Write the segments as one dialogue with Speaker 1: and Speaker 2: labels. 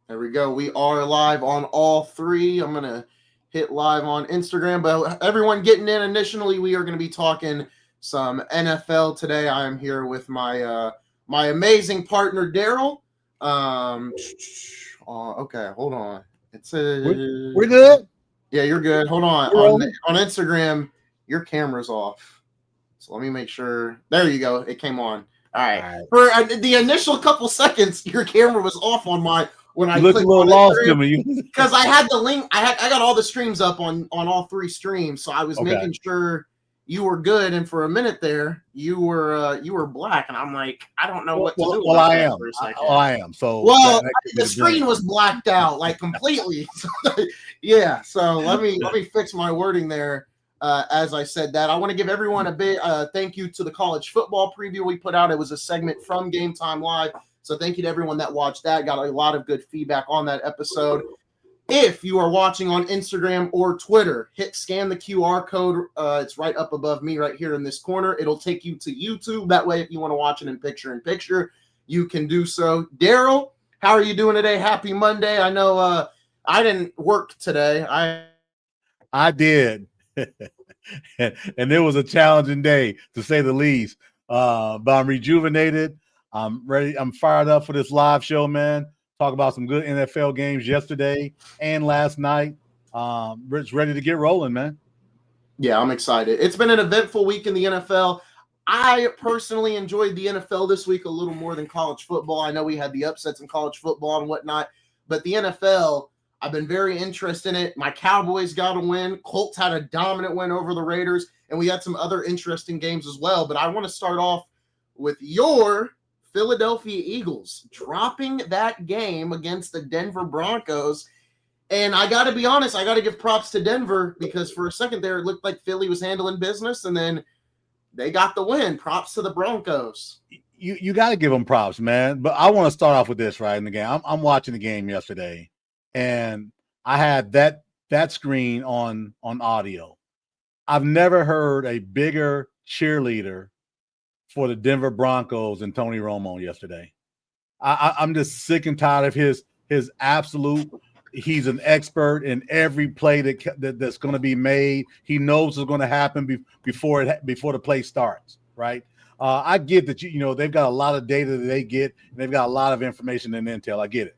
Speaker 1: There we go. We are live on all three. I'm going to hit live on Instagram. But everyone getting in initially, we are going to be talking some NFL today. I am here with my my amazing partner, Darrell. Okay, hold on. It's
Speaker 2: We're good?
Speaker 1: Yeah, you're good. Hold on. On Instagram, your camera's off. So let me make sure. There you go. It came on. All right. For the initial couple seconds, your camera was off on my when I
Speaker 2: looked a little lost to me
Speaker 1: because I had the link. I got all the streams up on all three streams, so I was making sure you were good. And for a minute there, you were black, and I'm like, I don't know what to do.
Speaker 2: Well, I am. I am. So
Speaker 1: the screen was blacked out like completely. Yeah. So let me fix my wording there. As I said that, I want to give everyone a big thank you to the college football preview we put out. It was a segment from GameTime Live. So thank you to everyone that watched that. Got a lot of good feedback on that episode. If you are watching on Instagram or Twitter, scan the QR code. It's right up above me right here in this corner. It'll take you to YouTube. That way, if you want to watch it in picture, you can do so. Darrell, how are you doing today? Happy Monday. I know I didn't work today.
Speaker 2: I did. And it was a challenging day, to say the least. But I'm rejuvenated. I'm ready. I'm fired up for this live show, man. Talk about some good NFL games yesterday and last night. It's ready to get rolling, man.
Speaker 1: Yeah, I'm excited. It's been an eventful week in the NFL. I personally enjoyed the NFL this week a little more than college football. I know we had the upsets in college football and whatnot, but the NFL, I've been very interested in it. My Cowboys got a win. Colts had a dominant win over the Raiders, and we had some other interesting games as well. But I want to start off with your Philadelphia Eagles dropping that game against the Denver Broncos. And I got to be honest, I got to give props to Denver because for a second there, it looked like Philly was handling business, and then they got the win. Props to the Broncos.
Speaker 2: You got to give them props, man. But I want to start off with this right in the game. I'm watching the game yesterday, and I had that screen on audio. I've never heard a bigger cheerleader for the Denver Broncos than Tony Romo yesterday. I'm just sick and tired of his absolute. He's an expert in every play that's going to be made. He knows what's going to happen before the play starts, right? I get that they've got a lot of data that they get, and they've got a lot of information and intel. I get it.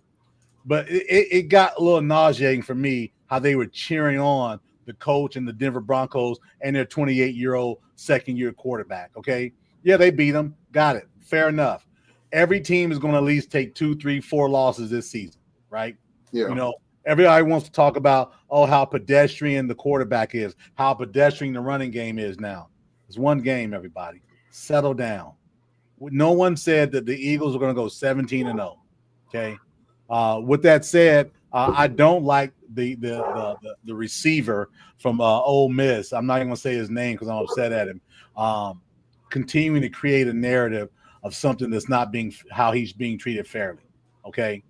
Speaker 2: But it got a little nauseating for me how they were cheering on the coach and the Denver Broncos and their 28-year-old second-year quarterback, okay? Yeah, they beat them. Got it. Fair enough. Every team is going to at least take 2, 3, 4 losses this season, right?
Speaker 1: Yeah.
Speaker 2: Everybody wants to talk about, how pedestrian the quarterback is, how pedestrian the running game is now. It's one game, everybody. Settle down. No one said that the Eagles are going to go 17-0, okay? With that said, I don't like the receiver from Ole Miss. I'm not even going to say his name because I'm upset at him. Continuing to create a narrative of something that's not how he's being treated fairly. Okay.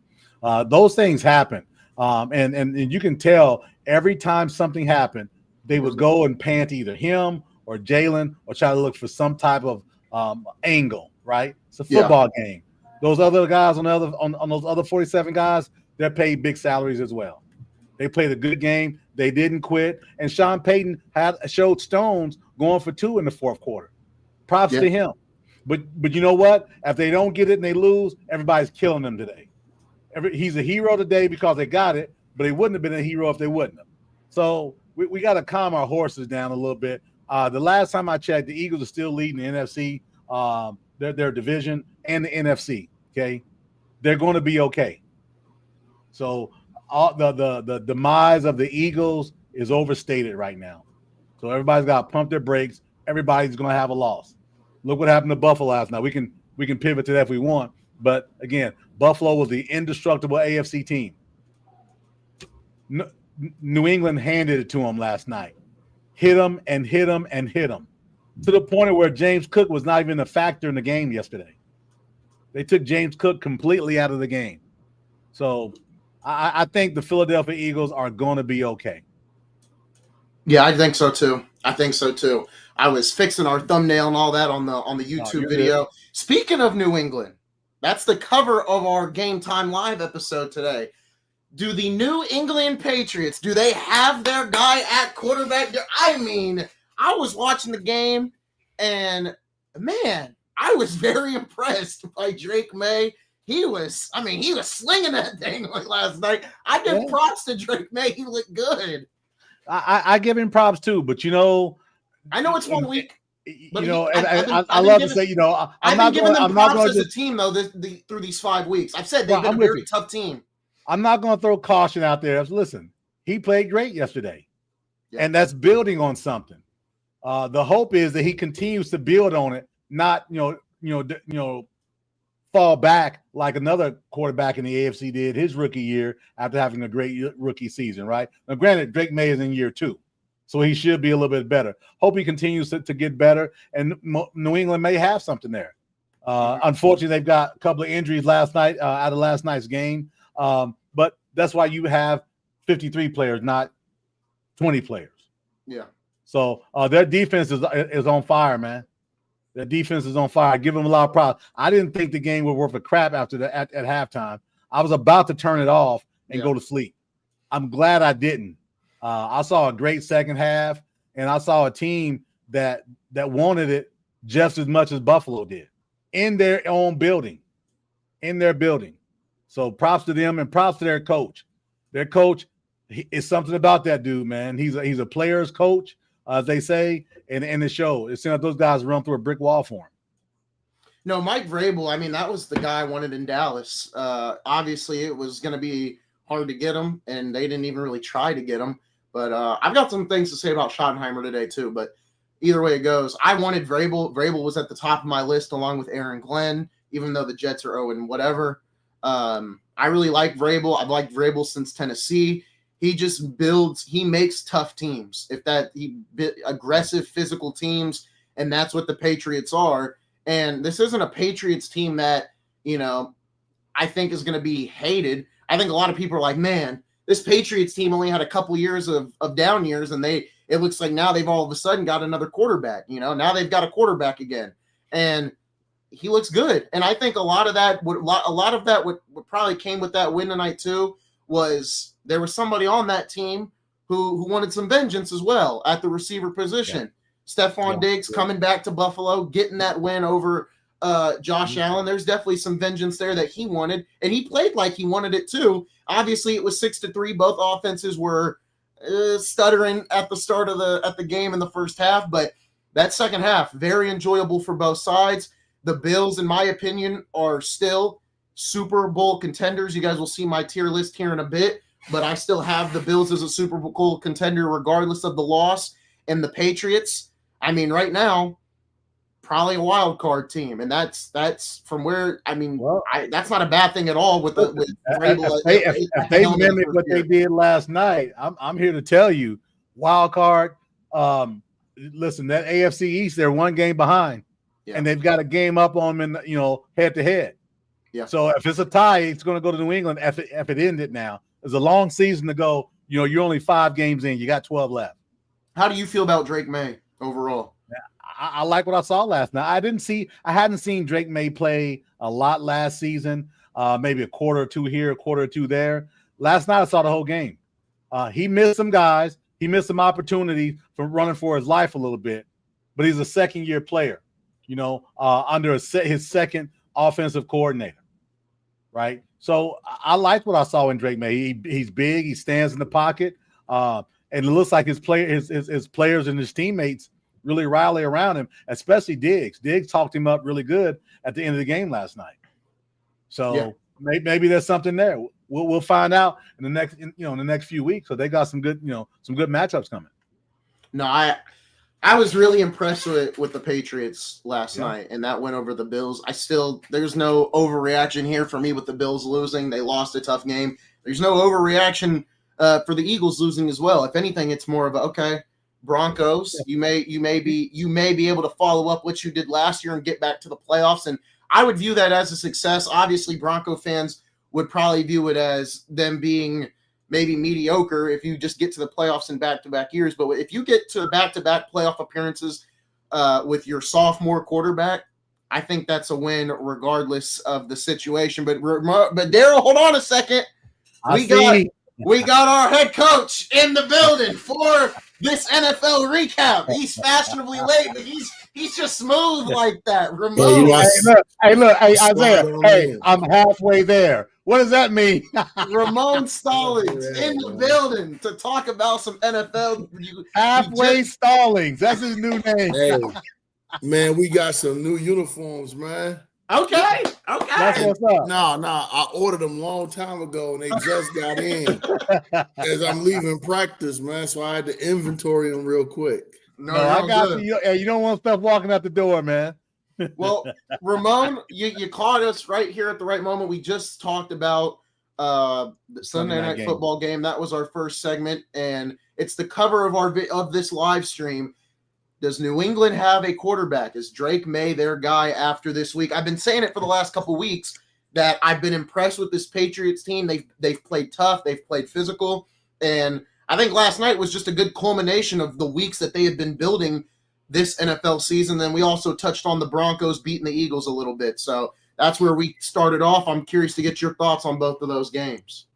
Speaker 2: Those things happen. And you can tell every time something happened, they would go and pan to either him or Jalen or try to look for some type of angle, right? It's a football game. Those other guys on those other 47 guys, they're paid big salaries as well. They played a good game. They didn't quit. And Sean Payton showed stones going for 2 in the fourth quarter. Props to him. But you know what? If they don't get it and they lose, everybody's killing them today. He's a hero today because they got it, but he wouldn't have been a hero if they wouldn't have. So we got to calm our horses down a little bit. The last time I checked, the Eagles are still leading the NFC, their division, and the NFC, okay? They're going to be okay. So the demise of the Eagles is overstated right now. So everybody's got to pump their brakes. Everybody's going to have a loss. Look what happened to Buffalo last night. We can pivot to that if we want. But, again, Buffalo was the indestructible AFC team. New England handed it to them last night. Hit them and hit them and hit them to the point where James Cook was not even a factor in the game yesterday. They took James Cook completely out of the game. So I think the Philadelphia Eagles are going to be okay.
Speaker 1: Yeah, I think so too. I was fixing our thumbnail and all that on the YouTube video. Speaking of New England, that's the cover of our GameTime Live episode today. Do the New England Patriots, do they have their guy at quarterback? I mean, I was watching the game, and man, I was very impressed by Drake May. He was slinging that thing like last night. I give props to Drake May. He looked good.
Speaker 2: I give him props too, but
Speaker 1: I know it's 1 week. But
Speaker 2: I love to say,
Speaker 1: I'm not giving them props as a team though. Through these 5 weeks, I've said they've been a very tough team.
Speaker 2: I'm not going to throw caution out there. Listen, he played great yesterday, and that's building on something. The hope is that he continues to build on it, not fall back like another quarterback in the AFC did his rookie year after having a great rookie season. Right now, granted, Drake May is in year 2, so he should be a little bit better. Hope he continues to get better, and New England may have something there. Unfortunately, they've got a couple of injuries last night out of last night's game. But that's why you have 53 players, not 20 players.
Speaker 1: Yeah.
Speaker 2: So their defense is on fire, man. Their defense is on fire. I give them a lot of props. I didn't think the game was worth a crap at halftime. I was about to turn it off and go to sleep. I'm glad I didn't. I saw a great second half, and I saw a team that wanted it just as much as Buffalo did in their own building, So props to them and props to their coach. Their coach is something about that dude, man. He's a player's coach, as they say, and it showed. It seemed like those guys run through a brick wall for him.
Speaker 1: No, Mike Vrabel, I mean, that was the guy I wanted in Dallas. Obviously, it was going to be hard to get him, and they didn't even really try to get him. But I've got some things to say about Schottenheimer today, too. But either way it goes, I wanted Vrabel. Vrabel was at the top of my list along with Aaron Glenn, even though the Jets are 0 and whatever. I really like Vrabel. I've liked Vrabel since Tennessee. He just builds, he makes tough teams. Aggressive physical teams, and that's what the Patriots are. And this isn't a Patriots team that, I think is going to be hated. I think a lot of people are like, man, this Patriots team only had a couple years of down years, and it looks like now they've all of a sudden got another quarterback. Now they've got a quarterback again. And he looks good, and I think a lot of that what probably came with that win tonight too was there was somebody on that team who wanted some vengeance as well at the receiver position. Yeah. Stephon Diggs coming back to Buffalo, getting that win over Josh Allen. There's definitely some vengeance there that he wanted, and he played like he wanted it too. Obviously, it was 6-3. Both offenses were stuttering at the start of the game in the first half, but that second half very enjoyable for both sides. The Bills, in my opinion, are still Super Bowl contenders. You guys will see my tier list here in a bit, but I still have the Bills as a Super Bowl contender regardless of the loss. And the Patriots, I mean, right now, probably a wild card team, and that's from where that's not a bad thing at all. If
Speaker 2: they mimic what they did last night, I'm here to tell you, wild card. Listen, that AFC East, they're one game behind. Yeah. And they've got a game up on them, head to head. Yeah. So if it's a tie, it's going to go to New England. If it ended now, there's a long season to go. You're only 5 games in. You got 12 left.
Speaker 1: How do you feel about Drake May overall?
Speaker 2: Yeah, I like what I saw last night. I hadn't seen Drake May play a lot last season. Maybe a quarter or two here, a quarter or two there. Last night I saw the whole game. He missed some guys. He missed some opportunities from running for his life a little bit. But he's a second-year player. Under his second offensive coordinator, right? So I liked what I saw in Drake May. He's big. He stands in the pocket, and it looks like his players and his teammates really rally around him, especially Diggs. Diggs talked him up really good at the end of the game last night. So maybe there's something there. We'll find out in the next few weeks. So they got some good matchups coming.
Speaker 1: No, I was really impressed with the Patriots last night, and that went over the Bills. There's no overreaction here for me with the Bills losing. They lost a tough game. There's no overreaction for the Eagles losing as well. If anything, it's more of Broncos. You may be able to follow up what you did last year and get back to the playoffs, and I would view that as a success. Obviously, Bronco fans would probably view it as them being maybe mediocre if you just get to the playoffs in back-to-back years. But if you get to back-to-back playoff appearances with your sophomore quarterback, I think that's a win regardless of the situation. But Darrell, hold on a second. We got our head coach in the building for this NFL recap. He's fashionably late, but he's just smooth like that. Ramon.
Speaker 2: Hey, Isaiah. Hey, I'm halfway there. What does that mean?
Speaker 1: Ramon Stallings in the building to talk about some NFL.
Speaker 2: Halfway Stallings. That's his new name.
Speaker 3: Hey, man, we got some new uniforms, man.
Speaker 1: Okay.
Speaker 2: That's what's up.
Speaker 3: No, I ordered them a long time ago, and they just got in as I'm leaving practice, man. So I had to inventory them real quick.
Speaker 2: No, I got you. You don't want stuff walking out the door, man.
Speaker 1: Well, Ramon, you caught us right here at the right moment. We just talked about the Sunday night football game. That was our first segment, and it's the cover of this live stream. Does New England have a quarterback? Is Drake May their guy after this week? I've been saying it for the last couple of weeks that I've been impressed with this Patriots team. They've played tough. They've played physical. And I think last night was just a good culmination of the weeks that they had been building this NFL season. Then we also touched on the Broncos beating the Eagles a little bit. So that's where we started off. I'm curious to get your thoughts on both of those games.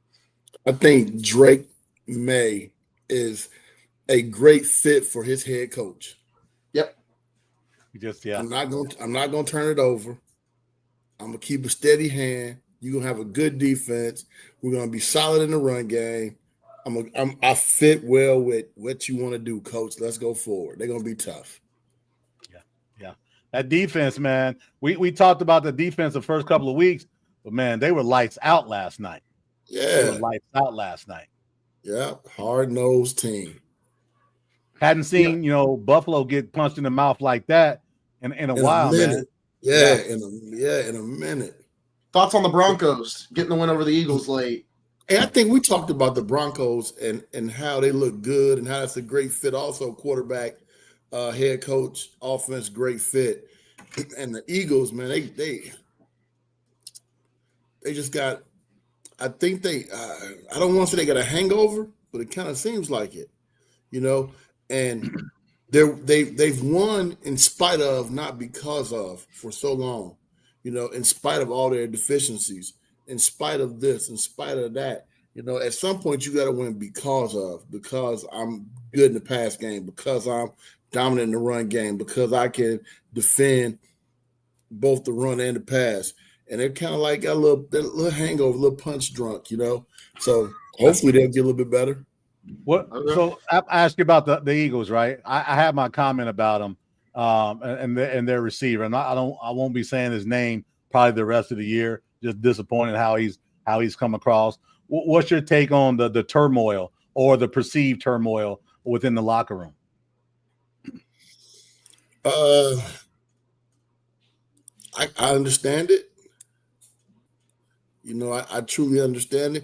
Speaker 3: I think Drake May is a great fit for his head coach.
Speaker 1: Yep.
Speaker 3: I'm not gonna turn it over. I'm gonna keep a steady hand. You're gonna have a good defense. We're gonna be solid in the run game. I fit well with what you want to do, coach. Let's go forward. They're gonna be tough.
Speaker 2: Yeah. That defense, man. We talked about the defense the first couple of weeks, but man, they were lights out last night.
Speaker 3: Yeah.
Speaker 2: They were lights out last night.
Speaker 3: Yeah, hard-nosed team.
Speaker 2: Hadn't seen, Buffalo get punched in the mouth like that in a while, man.
Speaker 3: Yeah, in a minute.
Speaker 1: Thoughts on the Broncos getting the win over the Eagles late?
Speaker 3: And I think we talked about the Broncos and how they look good and how that's a great fit. Also, quarterback, head coach, offense, great fit. And the Eagles, man, they just got. I think I don't want to say they got a hangover, but it kind of seems like it, And they've won in spite of, not because of, for so long, in spite of all their deficiencies, in spite of this, in spite of that. At some point you got to win because I'm good in the pass game, because I'm dominant in the run game, because I can defend both the run and the pass. And they're kind of like got a little hangover, a little punch drunk, So hopefully they'll get a little bit better.
Speaker 2: What? So I asked you about the Eagles, right? I have my comment about them and their receiver, and I won't be saying his name probably the rest of the year. Just disappointed how he's come across. What's your take on the turmoil or the perceived turmoil within the locker room?
Speaker 3: I understand it. I truly understand it.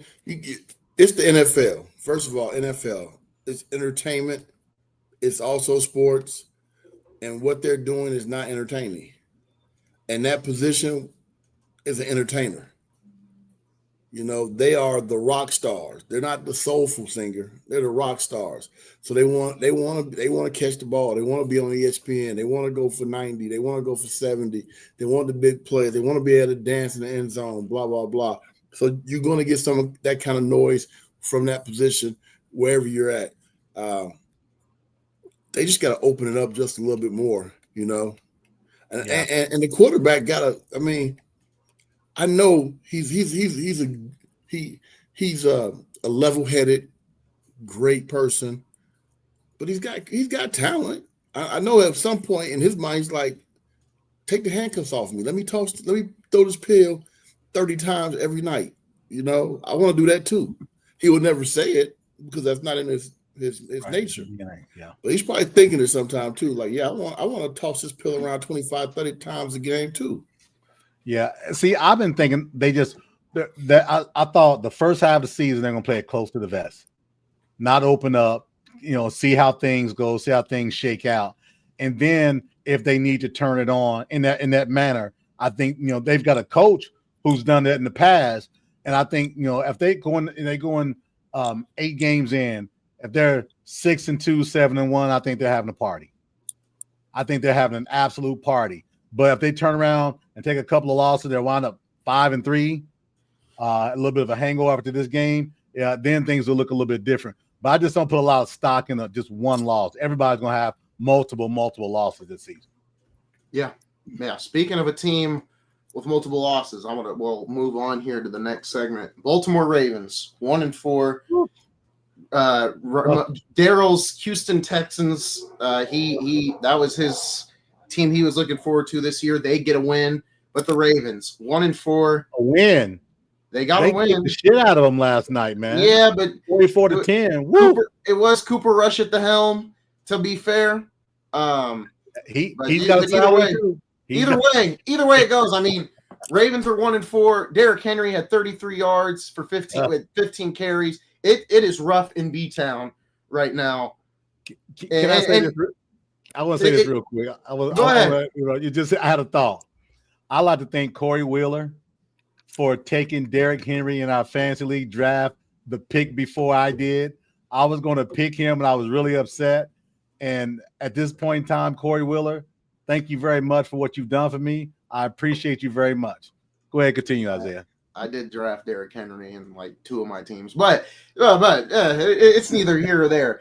Speaker 3: It's the NFL. First of all, NFL. It's entertainment. It's also sports. And what they're doing is not entertaining. And that position is an entertainer. They are the rock stars. They're not the soulful singer. They're the rock stars. So they want to catch the ball. They want to be on ESPN. They want to go for 90. They want to go for 70. They want the big play. They want to be able to dance in the end zone, blah, blah, blah. So you're going to get some of that kind of noise from that position wherever you're at. They just got to open it up just a little bit more, And the quarterback got to, I know he's a level-headed, great person, but he's got talent. I know at some point in his mind he's like, take the handcuffs off me. Let me throw this pill 30 times every night. I want to do that too. He would never say it because that's not in his nature.
Speaker 2: Yeah.
Speaker 3: But he's probably thinking it sometime too. Like, I want to toss this pill around 25, 30 times a game too.
Speaker 2: Yeah. See, I've been thinking I thought the first half of the season they're gonna play it close to the vest, not open up, see how things go, see how things shake out. And then if they need to turn it on in that manner, I think they've got a coach who's done that in the past. And I think, if they going 8 games in, if they're 6-2, 7-1, I think they're having a party. I think they're having an absolute party. But if they turn around and take a couple of losses, they'll wind up 5-3. a little bit of a hangover after this game, then things will look a little bit different. But I just don't put a lot of stock in just one loss. Everybody's going to have multiple losses this season.
Speaker 1: Yeah. Speaking of a team with multiple losses, we'll move on here to the next segment. Baltimore Ravens, 1-4. Darrell's Houston Texans. That was his team he was looking forward to this year. They get a win, but the Ravens, 1-4.
Speaker 2: A win.
Speaker 1: They got a win.
Speaker 2: Kicked the shit out of them last night, man.
Speaker 1: Yeah, but
Speaker 2: 44-10. Woo!
Speaker 1: It was Cooper Rush at the helm. To be fair,
Speaker 2: he's got a salary too.
Speaker 1: Either way it goes. I mean, Ravens are 1-4. Derrick Henry had 33 yards for 15 carries. It is rough in B-Town right now.
Speaker 2: Can I say this? I want to say this real quick.
Speaker 1: Go ahead.
Speaker 2: I had a thought. I like to thank Corey Wheeler for taking Derrick Henry in our fantasy league draft, the pick before I did. I was going to pick him, and I was really upset. And at this point in time, Corey Wheeler, thank you very much for what you've done for me. I appreciate you very much. Go ahead, continue, Isaiah.
Speaker 1: I did draft Derrick Henry in like 2 of my teams, but it's neither here or there.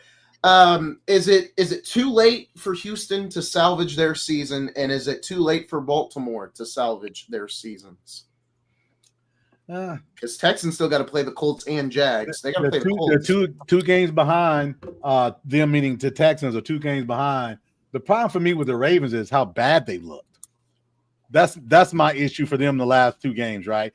Speaker 1: Is it too late for Houston to salvage their season, and is it too late for Baltimore to salvage their seasons? Because Texans still got to play the Colts and Jags. They got to play the Colts.
Speaker 2: They're two games behind. Them meaning the Texans are 2 games behind. The problem for me with the Ravens is how bad they looked. That's my issue for them the last 2 games, right?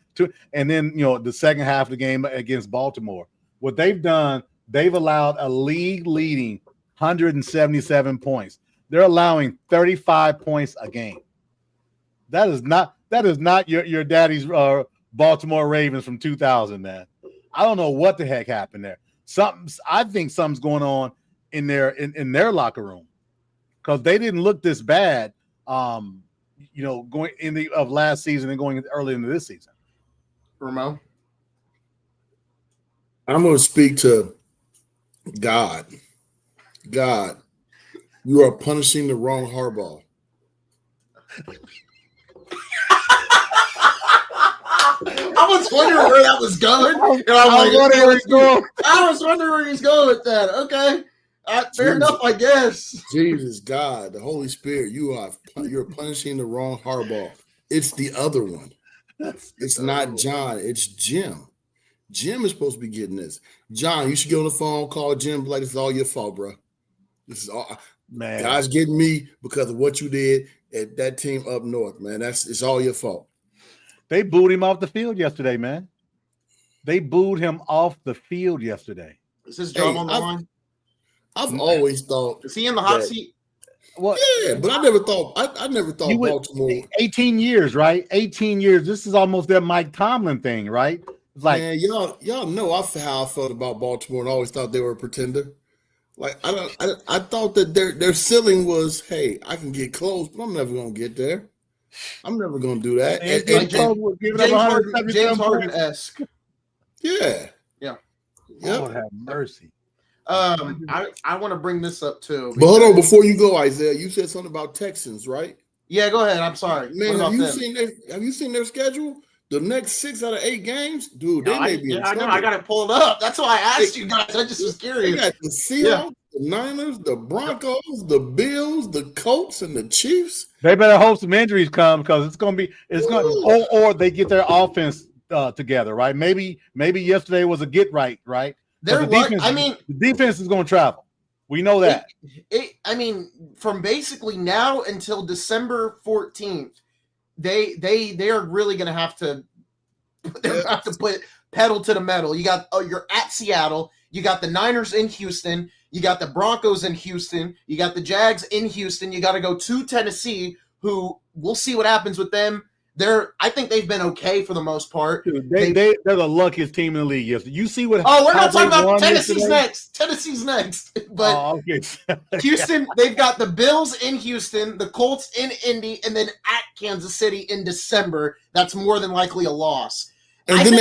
Speaker 2: And then the second half of the game against Baltimore. What they've done, they've allowed a league-leading 177 points. They're allowing 35 points a game. That is not your daddy's Baltimore Ravens from 2000, man. I don't know what the heck happened there. I think something's going on in their locker room, because they didn't look this bad. Going of last season and going early into this season.
Speaker 1: Ramon?
Speaker 3: I'm going to speak to God. God, you are punishing the wrong Harbaugh.
Speaker 1: I was wondering where that was going. I was wondering where he's going with that. Okay. Fair enough, I guess.
Speaker 3: Jesus, God, the Holy Spirit, you're punishing the wrong Harbaugh. It's the other one. It's not John. It's Jim. Jim is supposed to be getting this. John, you should get on the phone, call Jim, like, this is all your fault, bro. This is all. Man, God's getting me because of what you did at that team up north, man. It's all your fault.
Speaker 2: They booed him off the field yesterday, man. They booed him off the field yesterday.
Speaker 1: Is his job on the line?
Speaker 3: I've always thought.
Speaker 1: Is he in the hot seat?
Speaker 2: Well,
Speaker 3: yeah, but I never thought Baltimore.
Speaker 2: 18 years, right? 18 years. This is almost that Mike Tomlin thing, right? It's like,
Speaker 3: man, y'all know how I felt about Baltimore, and always thought they were a pretender. Like I thought that their ceiling was, hey, I can get close, but I'm never gonna get there. I'm never gonna do that.
Speaker 1: James Harden-esque.
Speaker 3: Yeah.
Speaker 2: Lord have mercy.
Speaker 1: I want to bring this up too.
Speaker 3: But hold on, before you go, Isaiah, you said something about Texans, right?
Speaker 1: Yeah, go ahead. I'm sorry.
Speaker 3: Man, have you seen their schedule? The next 6 out of 8 games, dude, they may be in trouble.
Speaker 1: I know. I got it pulled up. That's why I asked you guys. I just was curious.
Speaker 3: They got the Seahawks, the Niners, the Broncos, the Bills, the Colts, and the Chiefs.
Speaker 2: They better hope some injuries come, because or they get their offense together, right? Maybe yesterday was a get right? The defense is going to travel. We know that.
Speaker 1: From basically now until December 14th, they are really going to have to put pedal to the metal. You're at Seattle. You got the Niners in Houston. You got the Broncos in Houston. You got the Jags in Houston. You got to go to Tennessee, who we'll see what happens with them. I think they've been okay for the most part.
Speaker 2: Dude, they're the luckiest team in the league. Yes, you see what?
Speaker 1: Oh, we're not talking about Tennessee's next. Tennessee's next, but
Speaker 2: okay.
Speaker 1: Houston. They've got the Bills in Houston, the Colts in Indy, and then at Kansas City in December. That's more than likely a loss.
Speaker 3: And then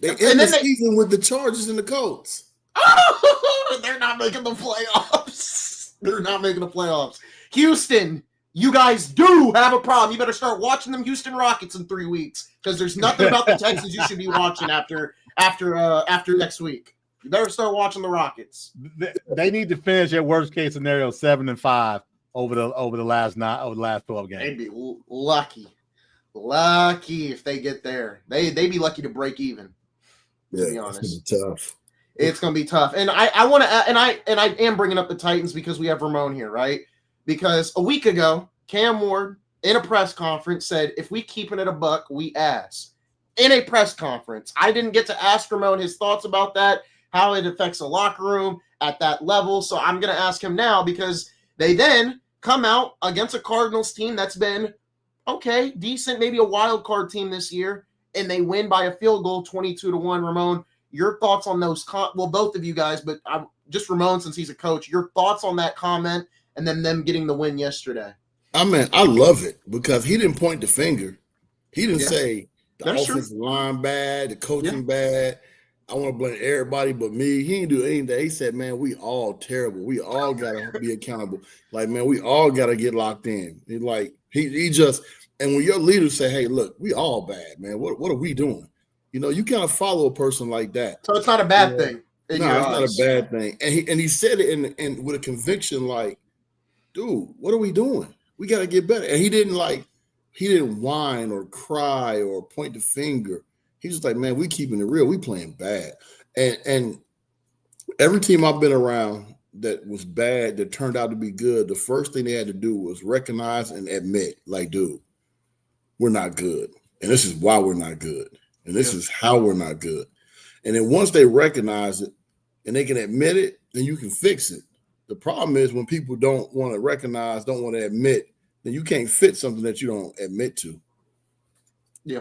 Speaker 3: they end the season with the Chargers and the Colts.
Speaker 1: Oh, they're not making the playoffs. They're not making the playoffs. Houston. you guys do have a problem. You better start watching them Houston Rockets in 3 weeks because there's nothing about the Texans you should be watching after next week. You better start watching the Rockets.
Speaker 2: They need to finish their worst case scenario 7-5 over the last 12 games.
Speaker 1: They'd be lucky if they get there. They'd be lucky to break even. To be honest,
Speaker 3: it's gonna be tough.
Speaker 1: It's gonna be tough. And I want to, and I am bringing up the Titans because we have Ramon here, right? Because a week ago, Cam Ward in a press conference said, "If we keeping it a buck, we ass." In a press conference, I didn't get to ask Ramon his thoughts about that, how it affects the locker room at that level. So I'm gonna ask him now because they then come out against a Cardinals team that's been okay, decent, maybe a wild card team this year, and they win by a field goal, 22-1. Ramon, your thoughts on those? Well, both of you guys, but just Ramon since he's a coach. Your thoughts on that comment and then them getting the win yesterday?
Speaker 3: I mean, I love it because he didn't point the finger. He didn't say the offensive line bad, the coaching bad. I want to blame everybody but me. He didn't do anything. He said, man, we all terrible. We all got to be accountable. Like, man, we all got to get locked in. He just – and when your leaders say, hey, look, we all bad, man. What are we doing? You know, you kind of follow a person like that.
Speaker 1: So it's not a bad thing.
Speaker 3: No, it's not a bad thing. And he said it in with a conviction like, dude, what are we doing? We got to get better. And he didn't whine or cry or point the finger. He's just like, man, we keeping it real. We playing bad. And every team I've been around that was bad, that turned out to be good, the first thing they had to do was recognize and admit, like, dude, we're not good. And this is why we're not good. And this is how we're not good. And then once they recognize it and they can admit it, then you can fix it. The problem is when people don't want to recognize, don't want to admit, then you can't fit something that you don't admit to.
Speaker 1: Yeah.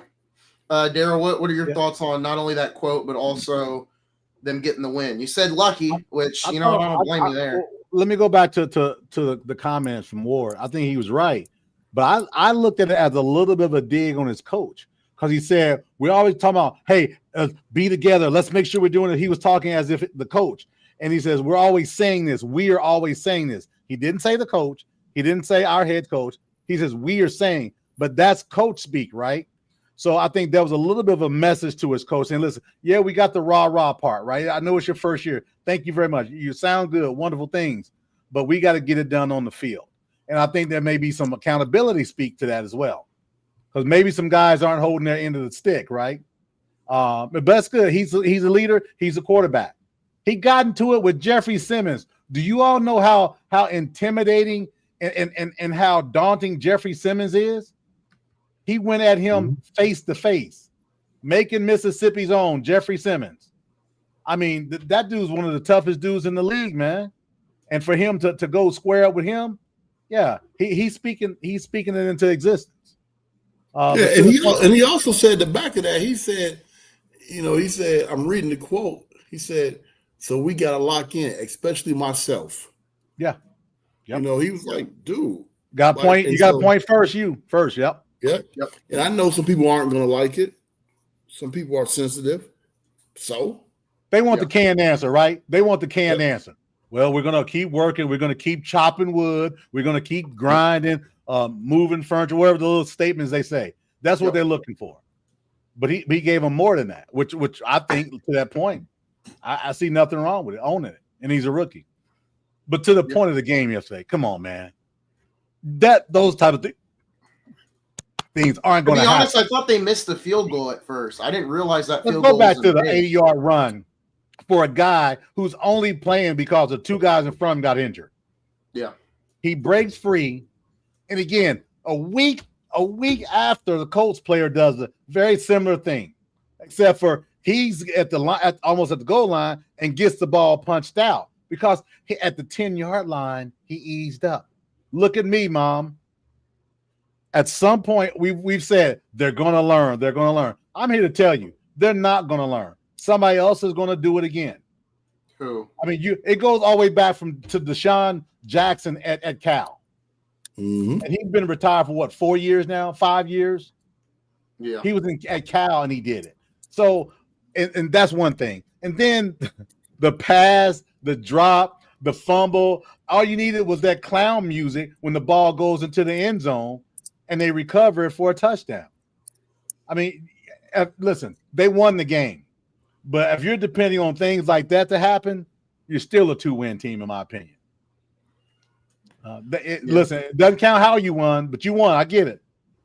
Speaker 1: Darrell, what are your thoughts on not only that quote, but also them getting the win? You said lucky, which, I don't blame you there.
Speaker 2: Let me go back to the comments from Ward. I think he was right. But I looked at it as a little bit of a dig on his coach because he said, we always talk about, hey, be together. Let's make sure we're doing it. He was talking as if the coach. And he says, we're always saying this. We are always saying this. He didn't say the coach. He didn't say our head coach. He says, we are saying, but that's coach speak, right? So I think there was a little bit of a message to his coach saying, listen, yeah, we got the rah-rah part, right? I know it's your first year. Thank you very much. You sound good, wonderful things, but we got to get it done on the field. And I think there may be some accountability speak to that as well, because maybe some guys aren't holding their end of the stick, right? But that's good. He's a leader. He's a quarterback. He got into it with Jeffrey Simmons. Do you all know how intimidating and how daunting Jeffrey Simmons is? He went at him face to face, making Mississippi's own Jeffrey Simmons. I mean, that dude's one of the toughest dudes in the league, man. And for him to go square up with him, yeah, he's speaking it into existence.
Speaker 3: And he also said the back of that, he said, I'm reading the quote. He said, so we got to lock in, especially myself.
Speaker 2: Yeah. Yep.
Speaker 3: He was like, dude.
Speaker 2: Got point. You got to point first. You first. Yep.
Speaker 3: Yep. And I know some people aren't going to like it. Some people are sensitive. So
Speaker 2: they want the canned answer, right? They want the canned answer. Well, we're going to keep working. We're going to keep chopping wood. We're going to keep grinding, moving furniture, whatever the little statements they say. That's what they're looking for. But he gave them more than that, which I think to that point, I see nothing wrong with it, owning it. And he's a rookie. But to the point of the game yesterday, come on, man. Those type of things aren't going to happen. To be honest,
Speaker 1: I thought they missed the field goal at first. I didn't realize that field
Speaker 2: goal.
Speaker 1: Let's
Speaker 2: go back to the 80-yard run for a guy who's only playing because the two guys in front of him got injured.
Speaker 1: Yeah.
Speaker 2: He breaks free. And again, a week after the Colts player does a very similar thing, except for he's at the line, almost at the goal line, and gets the ball punched out because at the 10-yard line, he eased up. Look at me, Mom. At some point, we've said they're going to learn. They're going to learn. I'm here to tell you, they're not going to learn. Somebody else is going to do it again.
Speaker 1: Who?
Speaker 2: I mean, it goes all the way back to Deshaun Jackson at Cal.
Speaker 3: Mm-hmm.
Speaker 2: And he's been retired for 4 years now, 5 years.
Speaker 1: Yeah.
Speaker 2: He was at Cal and he did it. So, and that's one thing. And then the pass, the drop, the fumble. All you needed was that clown music when the ball goes into the end zone and they recover it for a touchdown. I mean, listen, they won the game. But if you're depending on things like that to happen, you're still a 2-win team, in my opinion. Listen, it doesn't count how you won, but you won. I get it.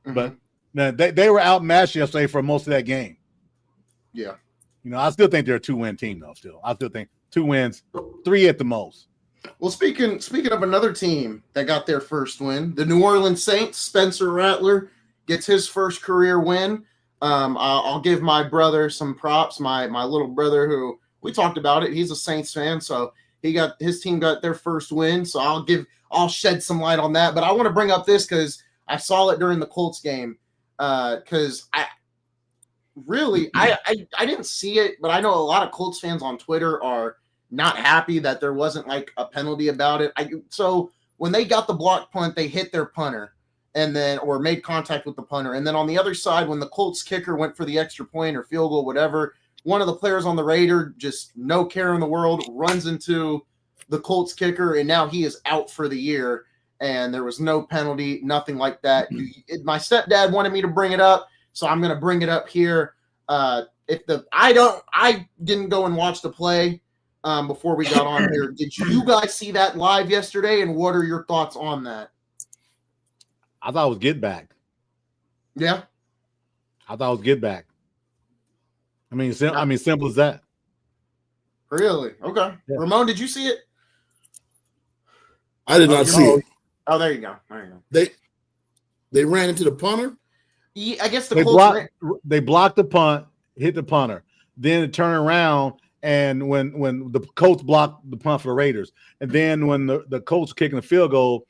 Speaker 2: Mm-hmm. But they were outmatched yesterday for most of that game.
Speaker 1: Yeah.
Speaker 2: I still think they're a 2-win team, though. Still, I still think 2 wins, 3 at the most.
Speaker 1: Well, speaking of another team that got their first win, the New Orleans Saints, Spencer Rattler gets his first career win. I'll give my brother some props. My little brother, who we talked about it, he's a Saints fan, so his team got their first win. So I'll shed some light on that. But I want to bring up this because I saw it during the Colts game. Because I didn't see it, but I know a lot of Colts fans on Twitter are not happy that there wasn't like a penalty about it. So when they got the blocked punt, they hit their punter or made contact with the punter. And then on the other side, when the Colts kicker went for the extra point or field goal, whatever, one of the players on the Raider, just no care in the world, runs into the Colts kicker, and now he is out for the year. And there was no penalty, nothing like that. My stepdad wanted me to bring it up, so I'm going to bring it up here. I didn't go and watch the play before we got on here. Did you guys see that live yesterday? And what are your thoughts on that?
Speaker 2: I thought it was get back.
Speaker 1: Yeah,
Speaker 2: I thought it was get back. I mean, simple as that.
Speaker 1: Really? Okay. Yeah. Ramon, did you see it?
Speaker 3: I did not see it.
Speaker 1: Oh, there you go.
Speaker 3: They ran into the punter.
Speaker 1: Yeah, I guess
Speaker 2: they blocked the punt, hit the punter, then it turned around, and when the Colts blocked the punt for the Raiders, and then when the Colts kicking the field goal,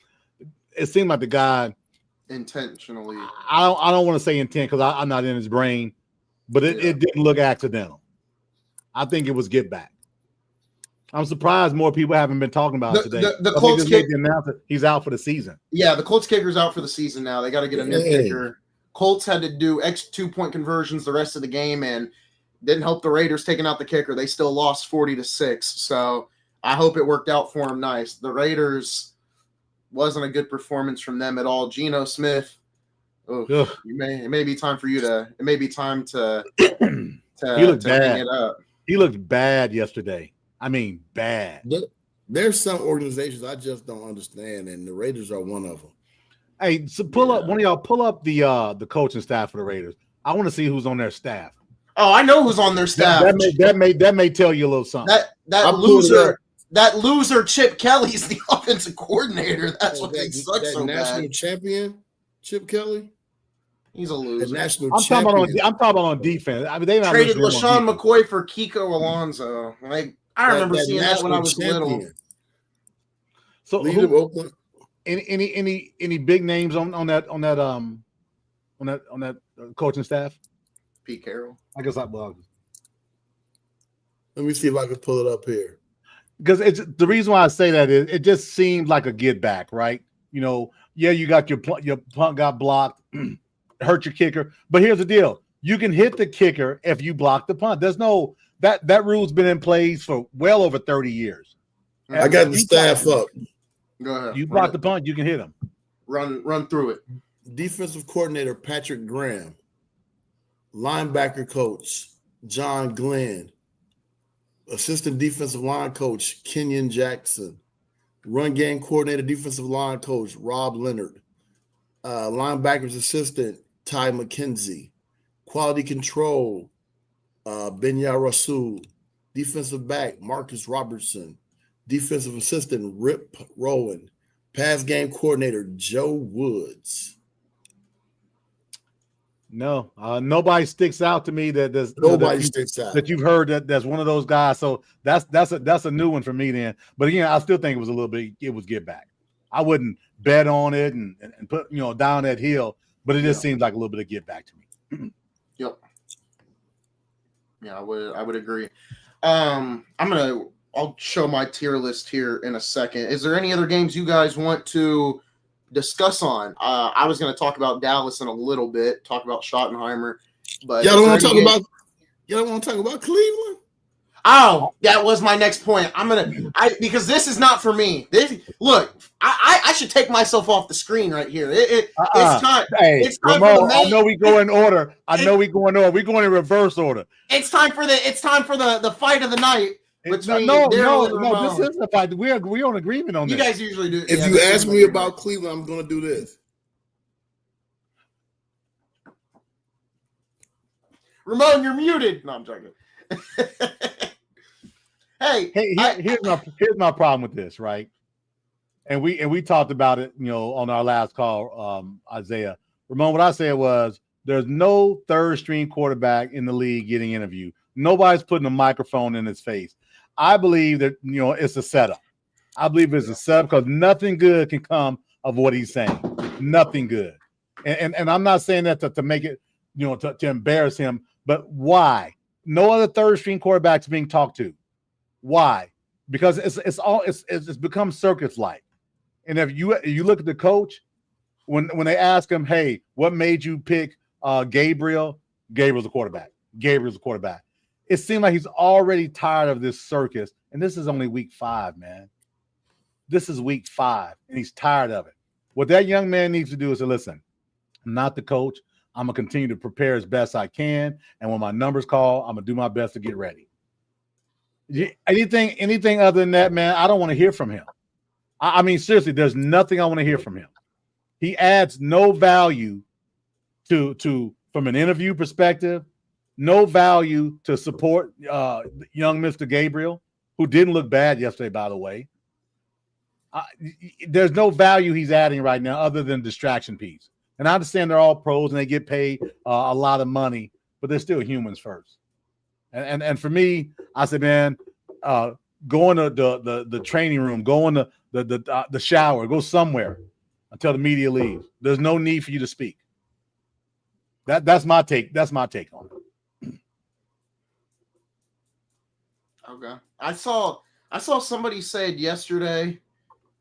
Speaker 2: it seemed like the guy
Speaker 1: intentionally.
Speaker 2: I don't want to say intent because I'm not in his brain, but it didn't look accidental. I think it was get back. I'm surprised more people haven't been talking about it today.
Speaker 1: The Colts kicker,
Speaker 2: he's out for the season.
Speaker 1: Yeah, the Colts kicker's out for the season now. They got to get a new kicker. Colts had to do 2-point conversions the rest of the game, and didn't help the Raiders taking out the kicker. They still lost 40-6. So I hope it worked out for them nice. The Raiders wasn't a good performance from them at all. Geno Smith, it may be time for you to. It may be time to
Speaker 2: he looked bad.
Speaker 1: Hang it up.
Speaker 2: He looked bad yesterday. I mean, bad.
Speaker 3: There's some organizations I just don't understand, and the Raiders are one of them.
Speaker 2: Hey, so one of y'all pull up the coaching staff for the Raiders. I want to see who's on their staff.
Speaker 1: Oh, I know who's on their staff.
Speaker 2: That may tell you a little something.
Speaker 1: That loser Chip Kelly's the offensive coordinator. That's what they suck so bad.
Speaker 3: National champion Chip Kelly.
Speaker 1: He's a loser.
Speaker 2: I'm talking about on defense. I mean, they
Speaker 1: traded LaShawn McCoy for Kiko Alonso. I remember seeing that when I was little.
Speaker 2: So any big names on that coaching staff?
Speaker 1: Pete Carroll.
Speaker 2: I guess let
Speaker 3: me see if I can pull it up here.
Speaker 2: Because the reason why I say that is it just seemed like a get back, right? You got your punt got blocked, hurt your kicker. But here's the deal: you can hit the kicker if you block the punt. There's no that rule's been in place for well over 30 years.
Speaker 3: I got the staff up.
Speaker 1: Go ahead.
Speaker 2: You block the punt, you can hit them.
Speaker 1: Run through it.
Speaker 3: Defensive coordinator Patrick Graham. Linebacker coach John Glenn. Assistant defensive line coach Kenyon Jackson. Run game coordinator defensive line coach Rob Leonard. Linebackers assistant Ty McKenzie. Quality control Benya Rasul. Defensive back Marcus Robertson. Defensive assistant Rip Rowan. Pass game coordinator Joe Woods.
Speaker 2: No, nobody sticks out to me
Speaker 3: sticks out
Speaker 2: that you've heard that's one of those guys. So that's a new one for me then. But again, I still think it was a little bit. It was get back. I wouldn't bet on it and put down that hill, but it just seems like a little bit of get back to me.
Speaker 1: Yep. Yeah, I would agree. I'll show my tier list here in a second. Is there any other games you guys want to discuss on? I was going to talk about Dallas in a little bit, talk about Schottenheimer, but
Speaker 3: y'all don't want to talk about Cleveland.
Speaker 1: Oh, that was my next point. Because this is not for me. I should take myself off the screen right here. It's time.
Speaker 2: Hey,
Speaker 1: it's time
Speaker 2: Ramon,
Speaker 1: for the main.
Speaker 2: I know we go in order. We're going in reverse order.
Speaker 1: It's time for the fight of the night.
Speaker 2: No. This isn't a fight. We're on agreement on this.
Speaker 1: You guys usually do.
Speaker 3: If you ask me about Cleveland, I'm going to do this.
Speaker 1: Ramon, you're muted. No, I'm joking.
Speaker 2: Here's my problem with this, right? And we talked about it, on our last call, Isaiah. Ramon, what I said was there's no third string quarterback in the league getting interviewed. Nobody's putting a microphone in his face. I believe that it's a setup. I believe it's a setup because nothing good can come of what he's saying. Nothing good. And I'm not saying that to make it, to embarrass him, but why? No other third string quarterbacks being talked to. Why? Because it's become circus like. And if you look at the coach, when they ask him, hey, what made you pick Gabriel? Gabriel's a quarterback. It seemed like he's already tired of this circus. And this is only week 5, man. This is week 5, and he's tired of it. What that young man needs to do is to listen. I'm not the coach. I'm going to continue to prepare as best I can. And when my numbers call, I'm going to do my best to get ready. Anything other than that, man, I don't want to hear from him. I mean, seriously, there's nothing I want to hear from him. He adds no value to from an interview perspective, no value to support young Mr. Gabriel, who didn't look bad yesterday, by the way. There's no value he's adding right now other than distraction piece. And I understand they're all pros and they get paid a lot of money, but they're still humans first. And for me, I said, man, go in the training room, go in the shower, go somewhere until the media leaves. There's no need for you to speak. That's my take. That's my take on it.
Speaker 1: Okay. I saw somebody said yesterday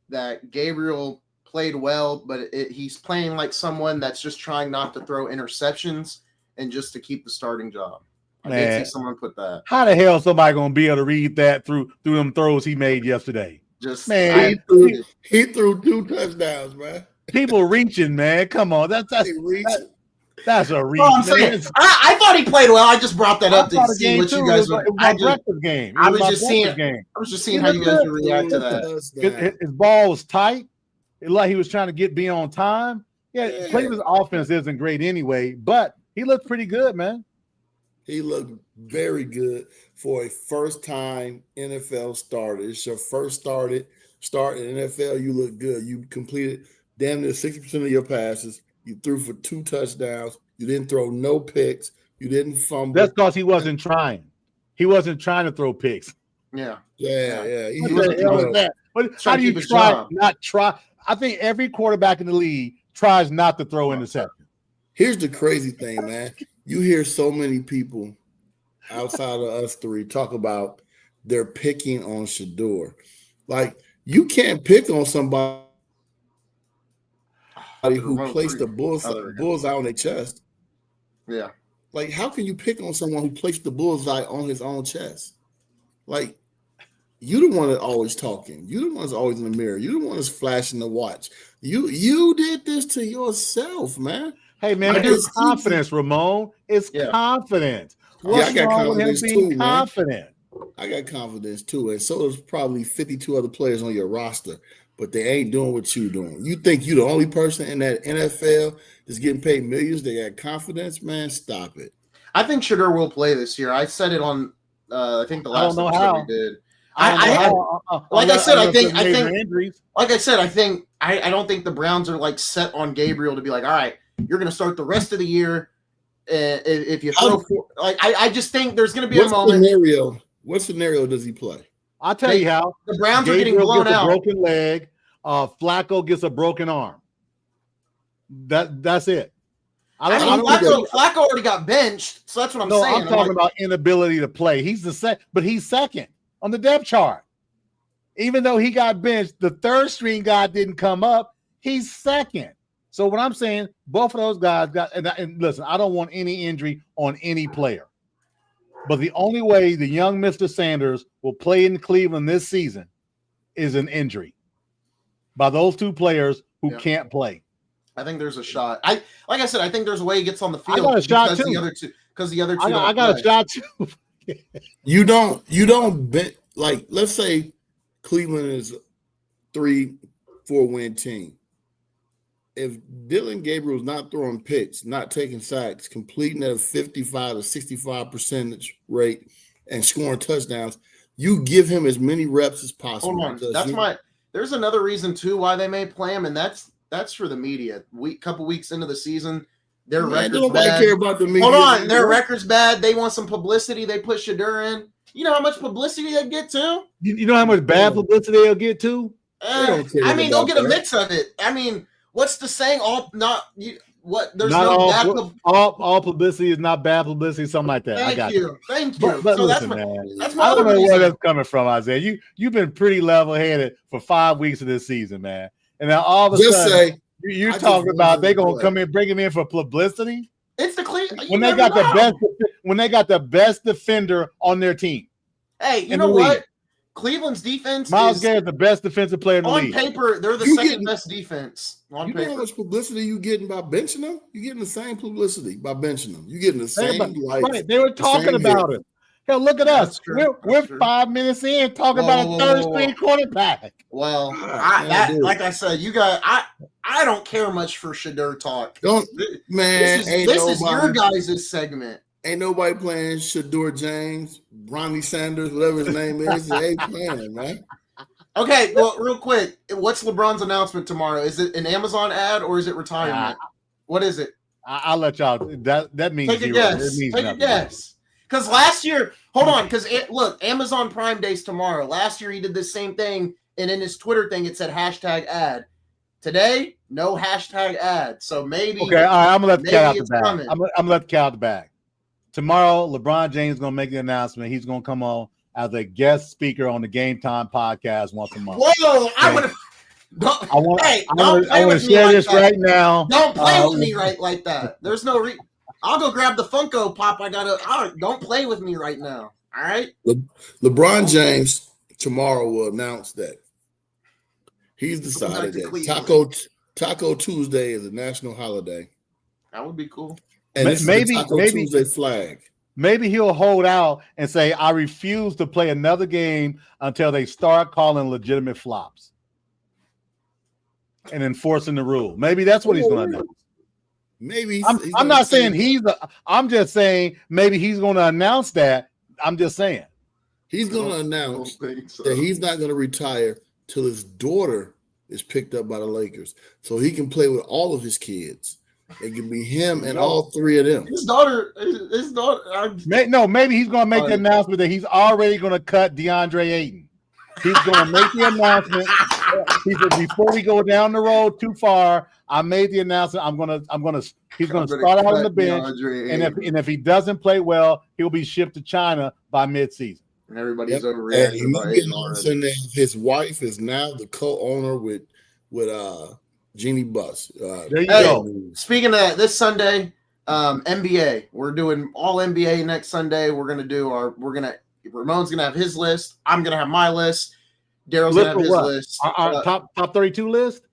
Speaker 1: that Gabriel played well, but he's playing like someone that's just trying not to throw interceptions and just to keep the starting job. I did see someone put that.
Speaker 2: How the hell is somebody gonna be able to read that through them throws he made yesterday?
Speaker 3: Just man, he threw 2 touchdowns, man.
Speaker 2: People reaching, man. Come on, that's a reach.
Speaker 1: Oh, I thought he played well. I just brought that up to see what you guys would. I was just seeing how you guys would react to that.
Speaker 2: His ball was tight. It like he was trying to be on time. Yeah. Cleveland's offense isn't great anyway, but he looked pretty good, man.
Speaker 3: He looked very good for a first-time NFL starter. It's your first start in NFL. You look good. You completed damn near 60% of your passes. You threw for 2 touchdowns. You didn't throw no picks. You didn't fumble.
Speaker 2: That's because he wasn't trying. He wasn't trying to throw picks.
Speaker 3: Yeah.
Speaker 2: How do you not try? I think every quarterback in the league tries not to throw interceptions.
Speaker 3: Here's the crazy thing, man. You hear so many people outside of us 3 talk about they're picking on Shedeur. Like, you can't pick on somebody who placed the bullseye on their chest.
Speaker 1: Yeah.
Speaker 3: Like, how can you pick on someone who placed the bullseye on his own chest? Like, you the one that's always talking. You the one that's always in the mirror. You the one that's flashing the watch. You did this to yourself, man.
Speaker 2: Hey, man, it's confidence, Ramon. It's confidence.
Speaker 3: I got confidence too,
Speaker 2: confident.
Speaker 3: Man. I got confidence too, and so there's probably 52 other players on your roster, but they ain't doing what you doing. You think you the only person in that NFL that's getting paid millions? They got confidence, man. Stop it.
Speaker 1: I think Shedeur will play this year. I said it on, I think the last episode we did. I don't think the Browns are like set on Gabriel to be like, all right, you're going to start the rest of the year. If you throw, I just think there's going to be a moment.
Speaker 3: What scenario does he play?
Speaker 2: I'll tell you how.
Speaker 1: The Browns are getting blown
Speaker 2: gets
Speaker 1: out.
Speaker 2: A broken leg. Flacco gets a broken arm. That's it.
Speaker 1: Flacco already got benched, so that's what I'm saying.
Speaker 2: I'm talking about inability to play. He's second on the depth chart. Even though he got benched, the third string guy didn't come up. He's second. So what I'm saying, both of those guys got, and listen, I don't want any injury on any player. But the only way the young Mr. Sanders will play in Cleveland this season is an injury by those two players who can't play.
Speaker 1: I think there's a shot. Like I said, I think there's a way he gets on the field.
Speaker 2: I got a shot
Speaker 1: because
Speaker 2: too.
Speaker 1: The other two.
Speaker 2: I got a shot too.
Speaker 3: You don't bet, like, let's say Cleveland is 3-4 win team. If Dylan Gabriel's not throwing picks, not taking sacks, completing at a 55 to 65% rate, and scoring touchdowns, you give him as many reps as possible.
Speaker 1: Hold on. There's another reason too why they may play him, and that's for the media. Couple weeks into the season, their record's bad.
Speaker 3: Care about the media.
Speaker 1: Hold on, their record's bad. They want some publicity. They put Shedeur in. You know how much publicity they get too?
Speaker 2: You know how much bad publicity they'll get too?
Speaker 1: They'll get a mix of it. I mean, what's the saying? All
Speaker 2: publicity is not bad publicity, something like that.
Speaker 1: Thank you.
Speaker 2: But
Speaker 1: so
Speaker 2: listen,
Speaker 1: that's my
Speaker 2: I don't know
Speaker 1: reason.
Speaker 2: where that's coming from, Isaiah. You've been pretty level-headed for 5 weeks of this season, man. And now all of a sudden, you're talking about they're gonna come in, bring him in for publicity.
Speaker 1: It's the Cleveland
Speaker 2: when they got the best defender on their team.
Speaker 1: Hey, you know what? Cleveland's defense
Speaker 2: Miles Garrett's the best defensive player in the league.
Speaker 1: On paper, they're the second best defense. On paper.
Speaker 3: Know how much publicity you getting by benching them? You're getting the same publicity by benching them. You're getting the same
Speaker 2: right. They were talking about it. Hell, look at us. We're 5 minutes in talking about a third-string quarterback.
Speaker 1: Well, like I said, you got I don't care much for Shedeur talk. This is your guys' segment.
Speaker 3: Ain't nobody playing Shedeur James, Bronny Sanders, whatever his name is. They ain't playing, man.
Speaker 1: Okay, well, real quick, what's LeBron's announcement tomorrow? Is it an Amazon ad or is it retirement? What is it?
Speaker 2: I'll let y'all. That means
Speaker 1: take a guess. Take a guess. Because last year, hold on, because look, Amazon Prime Day's tomorrow. Last year he did the same thing, and in his Twitter thing it said #ad. Today, no #ad. So maybe.
Speaker 2: Okay, all right, I'm gonna let the cat out the bag. I'm gonna let the cat out the bag. Tomorrow, LeBron James is gonna make the announcement. He's gonna come on as a guest speaker on the GameTime Podcast once a month.
Speaker 1: Whoa! I want to
Speaker 2: share this right now.
Speaker 1: Don't play with me like that. There's no reason. I'll go grab the Funko Pop. Don't play with me right now. All right.
Speaker 3: LeBron James tomorrow will announce that he's decided that Taco Tuesday is a national holiday.
Speaker 1: That would be cool.
Speaker 3: And maybe Tuesday flag.
Speaker 2: Maybe he'll hold out and say, "I refuse to play another game until they start calling legitimate flops and enforcing the rule." Maybe that's what he's going to do.
Speaker 3: Maybe
Speaker 2: I'm not saying I'm just saying maybe he's going to announce that. I'm just saying
Speaker 3: he's going to announce that he's not going to retire till his daughter is picked up by the Lakers, so he can play with all of his kids. It can be him and all three of them.
Speaker 1: His daughter.
Speaker 2: Maybe he's going to make the announcement that he's already going to cut DeAndre Ayton. He's going to make the announcement. He said, before we go down the road too far, I made the announcement. He's going to start out on the bench, and if he doesn't play well, he'll be shipped to China by midseason.
Speaker 1: And everybody's overreacting.
Speaker 3: His wife is now the co-owner with Jeannie Buss.
Speaker 1: There you go. Speaking of that, this Sunday, NBA. We're doing all NBA next Sunday. Ramon's gonna have his list. I'm gonna have my list. Darrell's gonna have his list.
Speaker 2: Our top 32 list.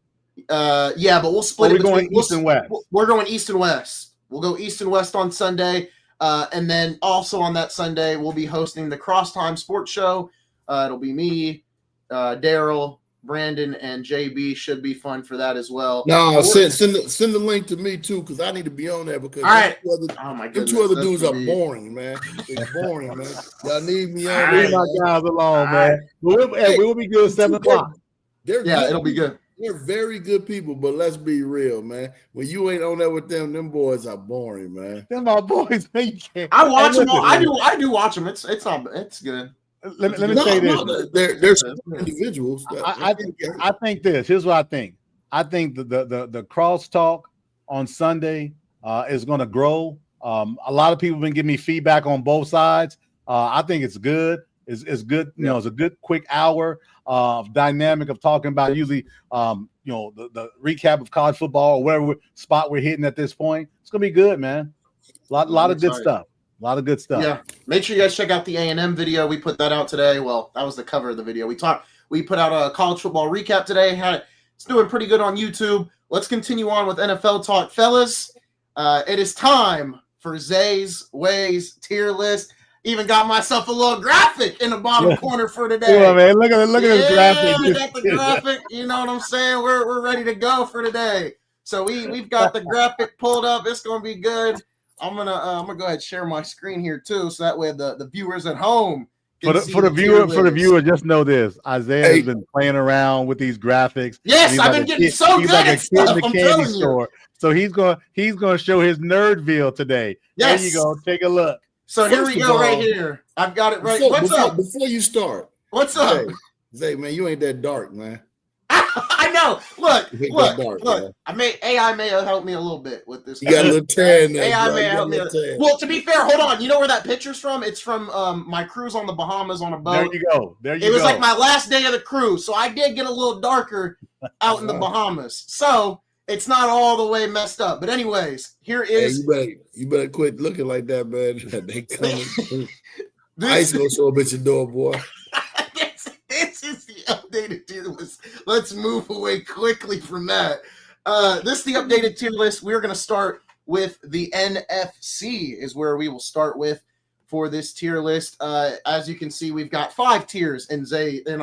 Speaker 1: Yeah, but we'll split it.
Speaker 2: We're going East and West.
Speaker 1: We're going East and West. We'll go East and West on Sunday, and then also on that Sunday we'll be hosting the Cross Time Sports Show. It'll be me, Darrell, Brandon, and JB. Should be fun for that as well.
Speaker 3: No, send the link to me too, because I need to be on there. Because
Speaker 1: all right,
Speaker 3: them two other dudes are boring, man. They're boring, man. Y'all need me on.
Speaker 2: Leave my guys alone, man. We'll be good 7 o'clock.
Speaker 1: It'll be good.
Speaker 3: They're very good people, but let's be real, man. When you ain't on there with them boys are boring, man.
Speaker 2: Them my boys, man. You can't.
Speaker 1: I watch them all. I do watch them. It's good.
Speaker 2: Let me say this.
Speaker 3: There's individuals.
Speaker 2: I think this. Here's what I think. I think the crosstalk on Sunday is going to grow. A lot of people have been giving me feedback on both sides. I think it's good. It's good. You know, it's a good quick hour of dynamic of talking about usually, the recap of college football or whatever spot we're hitting at this point. It's gonna be good, man. A lot of good stuff. A lot of good stuff.
Speaker 1: Yeah. Make sure you guys check out the A&M video. We put that out today. Well, that was the cover of the video. We put out a college football recap today. It's doing pretty good on YouTube. Let's continue on with NFL talk. Fellas, it is time for Zay's Ways tier list. Even got myself a little graphic in the bottom corner for today.
Speaker 2: Yeah, man. Look at this graphic.
Speaker 1: I got the graphic. You know what I'm saying? We're ready to go for today. So we've got the graphic pulled up. It's gonna be good. I'm gonna go ahead and share my screen here too, so that way the viewers at home
Speaker 2: for the viewer, just know this: Isaiah has been playing around with these graphics.
Speaker 1: Yes, I've been getting so good at stuff. I'm telling you.
Speaker 2: So he's gonna show his nerdville today.
Speaker 1: Yes.
Speaker 2: There you go. Take a look.
Speaker 1: So here we go, right here. I've got it right. What's up?
Speaker 3: Before you start,
Speaker 1: what's up?
Speaker 3: Zay, man, you ain't that dark, man.
Speaker 1: I know. Look.
Speaker 3: Man.
Speaker 1: AI may have helped me a little bit with this.
Speaker 3: You got a little tan there.
Speaker 1: AI may have helped me. Well, to be fair, hold on. You know where that picture's from? It's from my cruise on the Bahamas on a boat.
Speaker 2: There you go.
Speaker 1: It was like my last day of the cruise, so I did get a little darker out in the Bahamas. So it's not all the way messed up. But anyways, here is.
Speaker 3: Hey, you better quit looking like that, man. They coming. Ice gonna show up at your door, boy.
Speaker 1: This is the updated tier list. Let's move away quickly from that. This is the updated tier list. We're going to start with the NFC is where we will start with for this tier list. As you can see, we've got 5 tiers in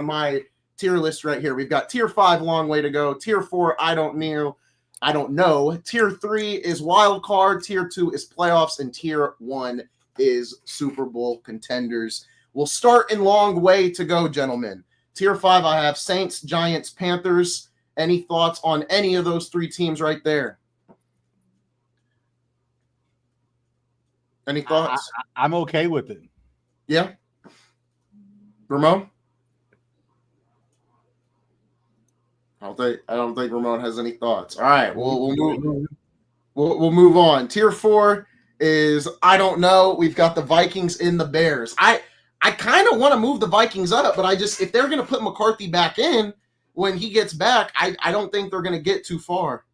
Speaker 1: my tier list right here. We've got tier 5, long way to go. Tier 4, I don't know. Tier 3 is wild card. Tier 2 is playoffs. And tier 1 is Super Bowl contenders. We'll start in long way to go, gentlemen. Tier 5, I have Saints, Giants, Panthers. Any thoughts on any of those 3 teams right there? Any thoughts?
Speaker 2: I'm okay with it.
Speaker 1: Yeah. Ramon? I don't think Ramon has any thoughts. All right, we'll move on. Tier 4 is I don't know. We've got the Vikings and the Bears. I kind of want to move the Vikings up, but if they're going to put McCarthy back in when he gets back, I don't think they're going to get too far.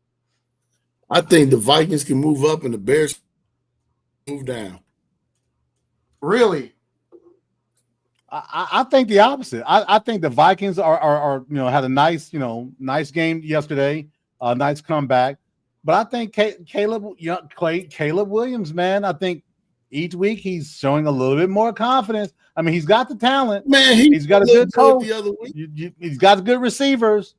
Speaker 3: I think the Vikings can move up and the Bears move down.
Speaker 1: Really?
Speaker 2: I think the opposite. I think the Vikings are had a nice game yesterday, a nice comeback. But I think Caleb Williams, man, I think each week he's showing a little bit more confidence. I mean, he's got the talent.
Speaker 3: Man,
Speaker 2: he's got a good coach.
Speaker 3: The other week.
Speaker 2: He's got good receivers.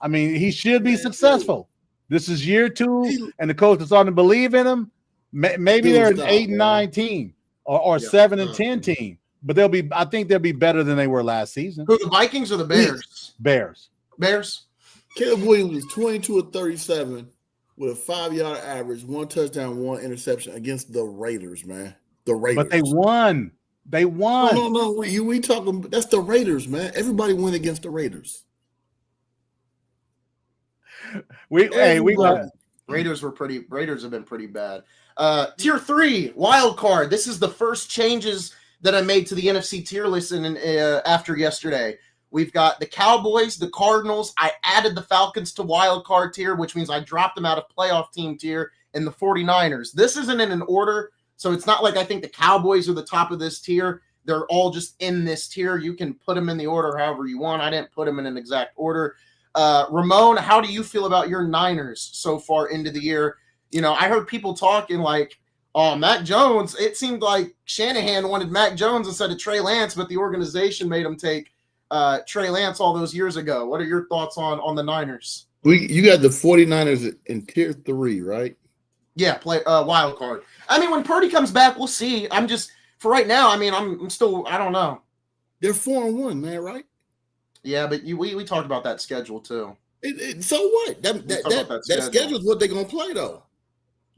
Speaker 2: I mean, he should be successful. This is year 2, and the coach is starting to believe in him. Maybe they're an 8 and 9 team or 7 and 10 team, but I think they'll be better than they were last season.
Speaker 1: Who, the Vikings or the Bears?
Speaker 2: Bears.
Speaker 3: Caleb Williams is 22 of 37 with a 5-yard average, 1 touchdown, 1 interception against the Raiders, man. The Raiders.
Speaker 2: But they won.
Speaker 3: No. We talking. That's the Raiders, man. Everybody went against the Raiders.
Speaker 1: Raiders have been pretty bad. Tier 3, wild card. This is the first changes that I made to the NFC tier list after yesterday. We've got the Cowboys, the Cardinals. I added the Falcons to wild card tier, which means I dropped them out of playoff team tier, and the 49ers. This isn't in an order, so it's not like I think the Cowboys are the top of this tier. They're all just in this tier. You can put them in the order however you want. I didn't put them in an exact order. Ramon, how do you feel about your Niners so far into the year? I heard people talking like, oh, Mac Jones. It seemed like Shanahan wanted Mac Jones instead of Trey Lance, but the organization made him take Trey Lance all those years ago. What are your thoughts on the Niners?
Speaker 3: You got the 49ers in tier 3, right?
Speaker 1: Yeah, play wild card. I mean, when Purdy comes back, we'll see. I'm just for right now. I mean, I'm still. I don't know.
Speaker 3: They're 4-1, man, right?
Speaker 1: Yeah, but we talked about that schedule too.
Speaker 3: So what? That schedule is what they're gonna play though.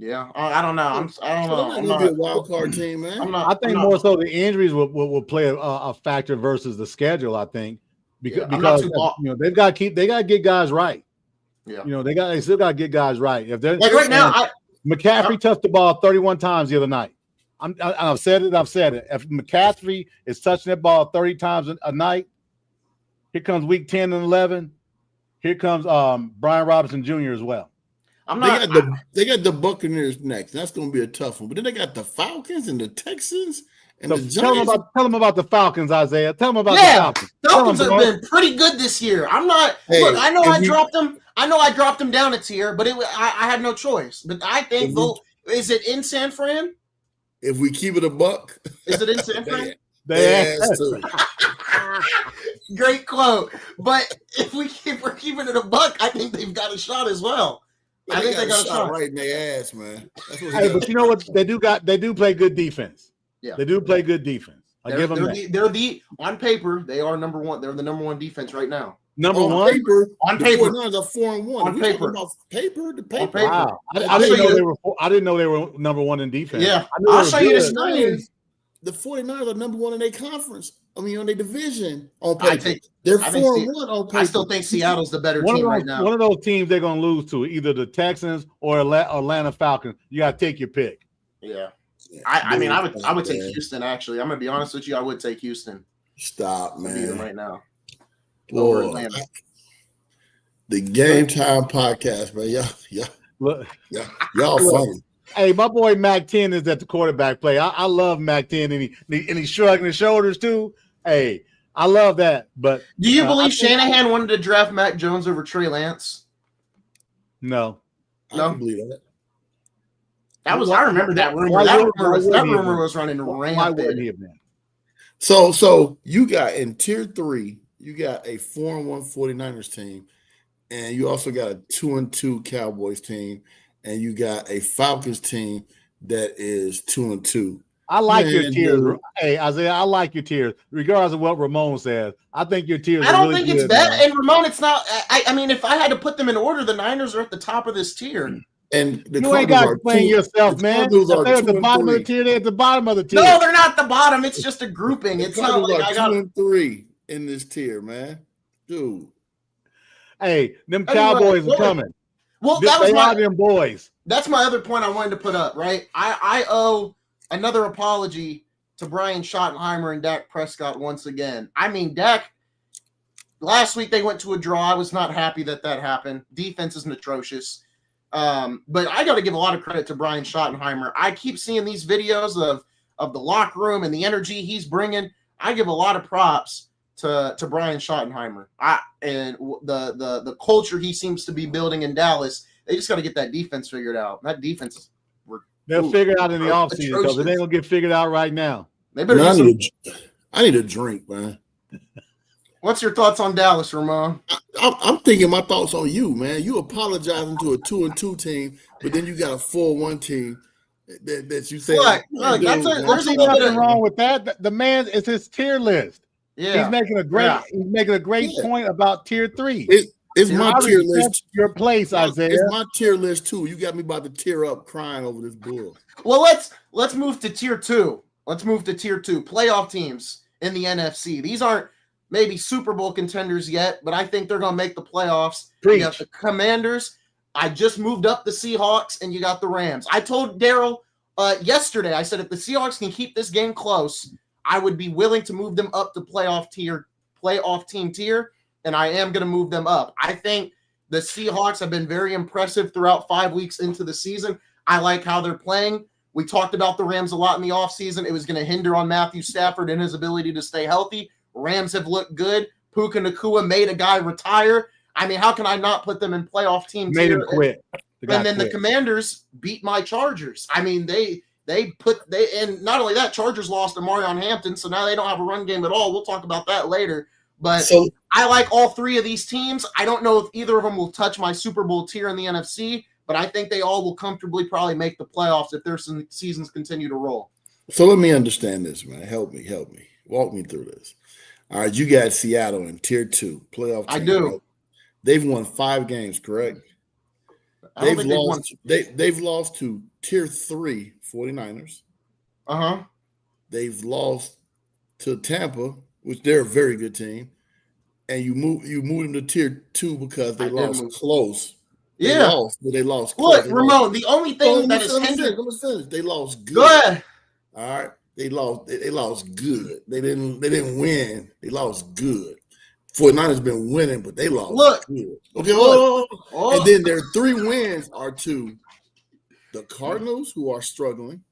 Speaker 1: Yeah, I don't know. I don't know.
Speaker 3: I'm not a wild card team, man.
Speaker 2: I think more so the injuries will play a factor versus the schedule. I think because they've got to get guys right.
Speaker 1: Yeah,
Speaker 2: they still got to get guys right. If they're
Speaker 1: like right now,
Speaker 2: McCaffrey touched the ball 31 times the other night. I've said it. If McCaffrey is touching that ball 30 times a night, here comes week 10 and 11. Here comes Brian Robinson Jr. as well.
Speaker 1: I'm not.
Speaker 3: They got the Buccaneers next. That's going to be a tough one. But then they got the Falcons and the Texans and the Giants.
Speaker 2: Tell them about the Falcons, Isaiah. Tell them about the Falcons.
Speaker 1: Falcons have been pretty good this year. I'm not. Hey, look, I know I dropped them. I know I dropped them down a tier, but I had no choice. But I think is it in San Fran?
Speaker 3: If we keep it a buck,
Speaker 1: is it in San Fran? Great quote. But if we're keeping it a buck, I think they've got a shot as well. I think they got a shot
Speaker 3: right in their ass, man.
Speaker 2: Hey, but you know what? They do play good defense.
Speaker 1: Yeah,
Speaker 2: they do play good defense. I give them
Speaker 1: that. On paper, they are number one. They're the number one defense right now.
Speaker 2: Number one
Speaker 3: on paper. The 49ers are 4-1.
Speaker 1: On paper.
Speaker 3: The paper.
Speaker 2: Wow. I didn't know they were number one in defense.
Speaker 1: Yeah, I'll show you this.
Speaker 3: The 49ers are number one in their conference. I mean, on their division on paper. They're 4-1 on paper.
Speaker 1: I still think Seattle's the better team right now.
Speaker 2: One of those teams they're going to lose to, either the Texans or Atlanta Falcons. You got to take your pick.
Speaker 1: Yeah. I mean, I would take Houston, actually. I'm going to be honest with you. I would take Houston.
Speaker 3: Stop, man.
Speaker 1: Right now.
Speaker 3: Over Atlanta. The GameTime Podcast, man. Y'all funny.
Speaker 2: Hey, my boy Mac 10 is at the quarterback play. I love Mac 10, and he's shrugging his shoulders too. Hey, I love that. But
Speaker 1: do you believe Shanahan wanted to draft Mac Jones over Trey Lance?
Speaker 2: No.
Speaker 3: I don't believe that.
Speaker 1: I remember that rumor. That rumor was running rampant.
Speaker 3: So you got in tier 3, you got a 4-1 49ers team, and you also got a 2-2 Cowboys team, and you got a Falcons team that is 2-2.
Speaker 2: I like your tiers. Hey, Isaiah, I like your tiers. Regardless of what Ramon says, I think your tiers
Speaker 1: I don't
Speaker 2: really
Speaker 1: think it's bad. And Ramon, it's not. I mean, if I had to put them in order, the Niners are at the top of this tier.
Speaker 3: And
Speaker 2: you ain't got to explain yourself, man. If they're at the bottom of the tier, they're at the bottom of the tier.
Speaker 1: No, they're not the bottom. It's just a grouping. It's not like I got
Speaker 3: 2-3 in this tier, man. Dude.
Speaker 2: Hey, them Cowboys are coming.
Speaker 1: Well, that was
Speaker 2: them boys.
Speaker 1: That's my other point I wanted to put up, right? I owe another apology to Brian Schottenheimer and Dak Prescott once again. I mean, Dak, last week they went to a draw. I was not happy that happened. Defense is atrocious. But I got to give a lot of credit to Brian Schottenheimer. I keep seeing these videos of the locker room and the energy he's bringing. I give a lot of props to Brian Schottenheimer. And the culture he seems to be building in Dallas. They just got to get that defense figured out. That defense
Speaker 2: they'll figure it out in the offseason because it ain't gonna get figured out right now.
Speaker 3: I need a drink, man.
Speaker 1: What's your thoughts on Dallas, Ramon?
Speaker 3: I'm thinking my thoughts on you, man. You apologizing to a 2-2 team, but then you got a 4-1 team that you say.
Speaker 2: Look, there's nothing wrong with that. The man is his tier list.
Speaker 1: Yeah,
Speaker 2: he's making a great point about tier 3.
Speaker 3: It's my tier list.
Speaker 2: Your place, Isaiah.
Speaker 3: It's my tier list too. You got me about to tear up crying over this bull.
Speaker 1: Well, let's move to tier 2. Let's move to tier 2. Playoff teams in the NFC. These aren't maybe Super Bowl contenders yet, but I think they're going to make the playoffs. You got the Commanders. I just moved up the Seahawks, and you got the Rams. I told Darrell yesterday, I said if the Seahawks can keep this game close, I would be willing to move them up to playoff team tier, and I am going to move them up. I think the Seahawks have been very impressive throughout 5 weeks into the season. I like how they're playing. We talked about the Rams a lot in the offseason. It was going to hinder on Matthew Stafford and his ability to stay healthy. Rams have looked good. Puka Nacua made a guy retire. I mean, how can I not put them in playoff team tier?
Speaker 2: Made him quit.
Speaker 1: And then the Commanders beat my Chargers. I mean, and not only that, Chargers lost to Marion Hampton, so now they don't have a run game at all. We'll talk about that later. But I like all three of these teams. I don't know if either of them will touch my Super Bowl tier in the NFC, but I think they all will comfortably probably make the playoffs if their seasons continue to roll.
Speaker 3: So let me understand this, man. Help me. Walk me through this. All right, you got Seattle in tier 2 playoff team.
Speaker 1: I do.
Speaker 3: Right? They've won 5 games, correct? They've lost to tier 3 49ers.
Speaker 1: Uh-huh.
Speaker 3: They've lost to Tampa, which they're a very good team. And you move them to tier 2 because they lost close. They lost close.
Speaker 1: Look, Ramon, the only thing that is hindered.
Speaker 3: They lost good.
Speaker 1: Go ahead.
Speaker 3: All right. They lost good. They didn't win. They lost good. 49ers been winning, but they lost.
Speaker 1: Look.
Speaker 3: Okay, and then their 3 wins are to the Cardinals, who are struggling.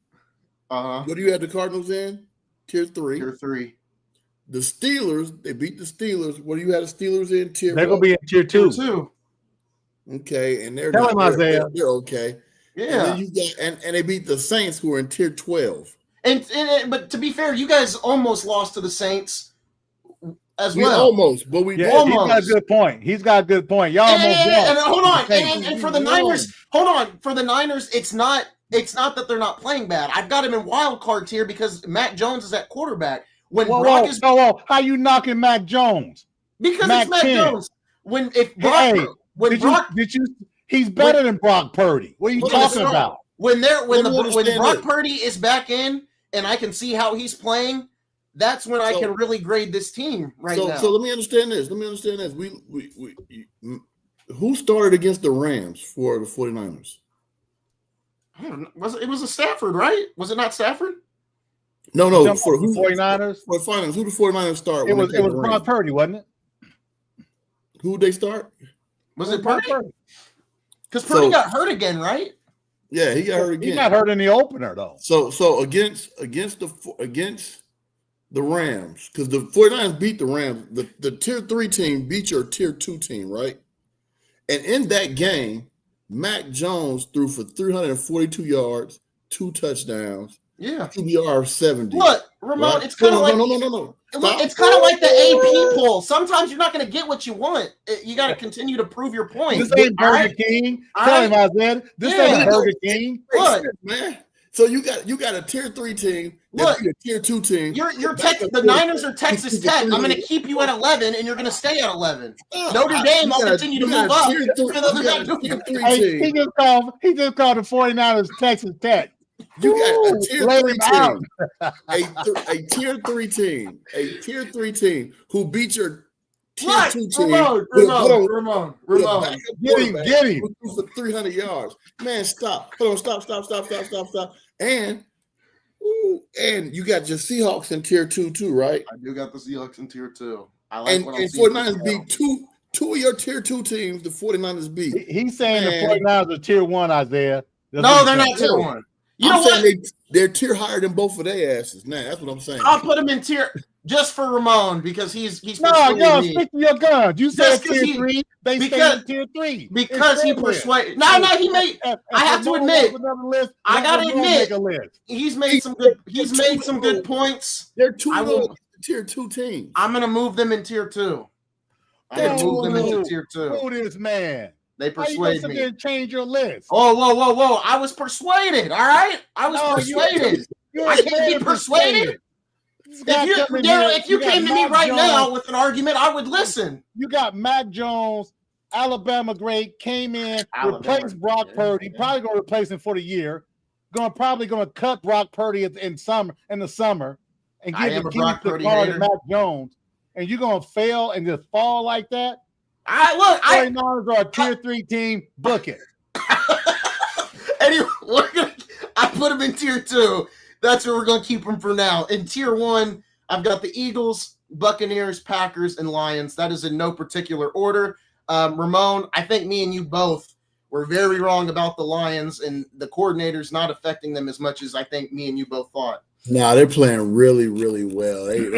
Speaker 3: What do you have the Cardinals in? Tier 3.
Speaker 1: Tier 3.
Speaker 3: The Steelers, they beat the Steelers. What do you have the Steelers in? Tier
Speaker 2: They're going to be in Tier 2.
Speaker 1: Tier 2.
Speaker 3: Okay, and they're
Speaker 2: Tell him, Isaiah.
Speaker 3: They're okay.
Speaker 1: Yeah.
Speaker 3: And then you got and they beat the Saints, who are in Tier 12.
Speaker 1: But to be fair, you guys almost lost to the Saints as
Speaker 3: We
Speaker 1: well.
Speaker 3: almost, but we
Speaker 1: almost.
Speaker 2: He's got a good point. He's got a good point. Y'all almost lost.
Speaker 1: And hold on. And for the Niners, for the Niners, it's not that they're not playing bad. I've got him in wild cards here because Mac Jones is at quarterback. When Brock is
Speaker 2: how you knocking Mac Jones?
Speaker 1: Because it's Mac Jones.
Speaker 2: He's better than Brock Purdy. What are you talking about?
Speaker 1: When Brock Purdy is back in and I can see how he's playing, that's when I can really grade this team now.
Speaker 3: So let me understand this. Who started against the Rams for the 49ers?
Speaker 1: It was a Stafford, right? Was it not Stafford?
Speaker 3: No. For
Speaker 2: the 49ers?
Speaker 3: For the 49ers. Who the 49ers start?
Speaker 2: It was Brock Purdy, wasn't it?
Speaker 3: Who did they start?
Speaker 1: Was it Purdy? Because Purdy got hurt again, right?
Speaker 3: Yeah, he got hurt again.
Speaker 2: He got hurt in the opener, though.
Speaker 3: So against the Rams, because the 49ers beat the Rams, the Tier 3 team beat your Tier 2 team, right? And in that game, Mac Jones threw for 342 yards, 2 touchdowns, QBR 70.
Speaker 1: Look, Ramon,
Speaker 3: right?
Speaker 1: it's kind of like
Speaker 3: no.
Speaker 1: It's kind of like the AP poll. Sometimes you're not going to get what you want. You got to continue to prove your point.
Speaker 2: This ain't Burger King. Tell him, Isaiah. This ain't Burger King.
Speaker 1: Look,
Speaker 3: man. So you got a Tier 3 team.
Speaker 1: Look,
Speaker 3: a Tier 2 team.
Speaker 1: The Niners are Texas Tech. I'm going to keep you at 11, and you're going to stay at 11. Notre Dame, I'll continue to move up.
Speaker 2: He just called the 49ers Texas Tech.
Speaker 3: You got a Tier 3 team. A Tier 3 team who beat your Tier 2 team.
Speaker 1: Ramon.
Speaker 2: Get him.
Speaker 3: For 300 yards. Man, stop. Hold on, stop. And you got your Seahawks in Tier 2 too, right?
Speaker 1: I do got the Seahawks in Tier 2.
Speaker 3: And 49ers beat two of your Tier 2 teams, the 49ers beat.
Speaker 2: He's saying the 49ers are Tier 1, Isaiah.
Speaker 1: No, they're not Tier 1.
Speaker 3: I'm saying they're tier higher than both of their asses. Now that's what I'm saying.
Speaker 1: I'll put him in tier just for Ramon because he's
Speaker 2: stick to your guns. You said Tier 3. They stay in Tier 3
Speaker 1: because he persuaded. No, he made. I have to admit. I gotta admit, he's made some good. He's made some good points.
Speaker 3: They're Tier 2 teams.
Speaker 1: I'm gonna move them in Tier 2. I'm gonna move them into Tier 2.
Speaker 2: Who this man?
Speaker 1: They persuade me.
Speaker 2: And change your list.
Speaker 1: Oh, whoa! I was persuaded. All right, I was persuaded. I can't be persuaded. If you came to me right now with an argument, I would listen.
Speaker 2: You got Mac Jones, Alabama great, came in, replaced Brock Purdy. Probably going to replace him for the year. Probably going to cut Brock Purdy in the summer, and give the keys to Mac Jones. And you're going to fail and just fall like that. 49ers are a Tier 3 team. Book it.
Speaker 1: Anyway, I put them in Tier 2. That's where we're going to keep them for now. In Tier 1, I've got the Eagles, Buccaneers, Packers, and Lions. That is in no particular order. Ramon, I think me and you both were very wrong about the Lions and the coordinators not affecting them as much as I think me and you both thought.
Speaker 3: Nah, they're playing really, really well. They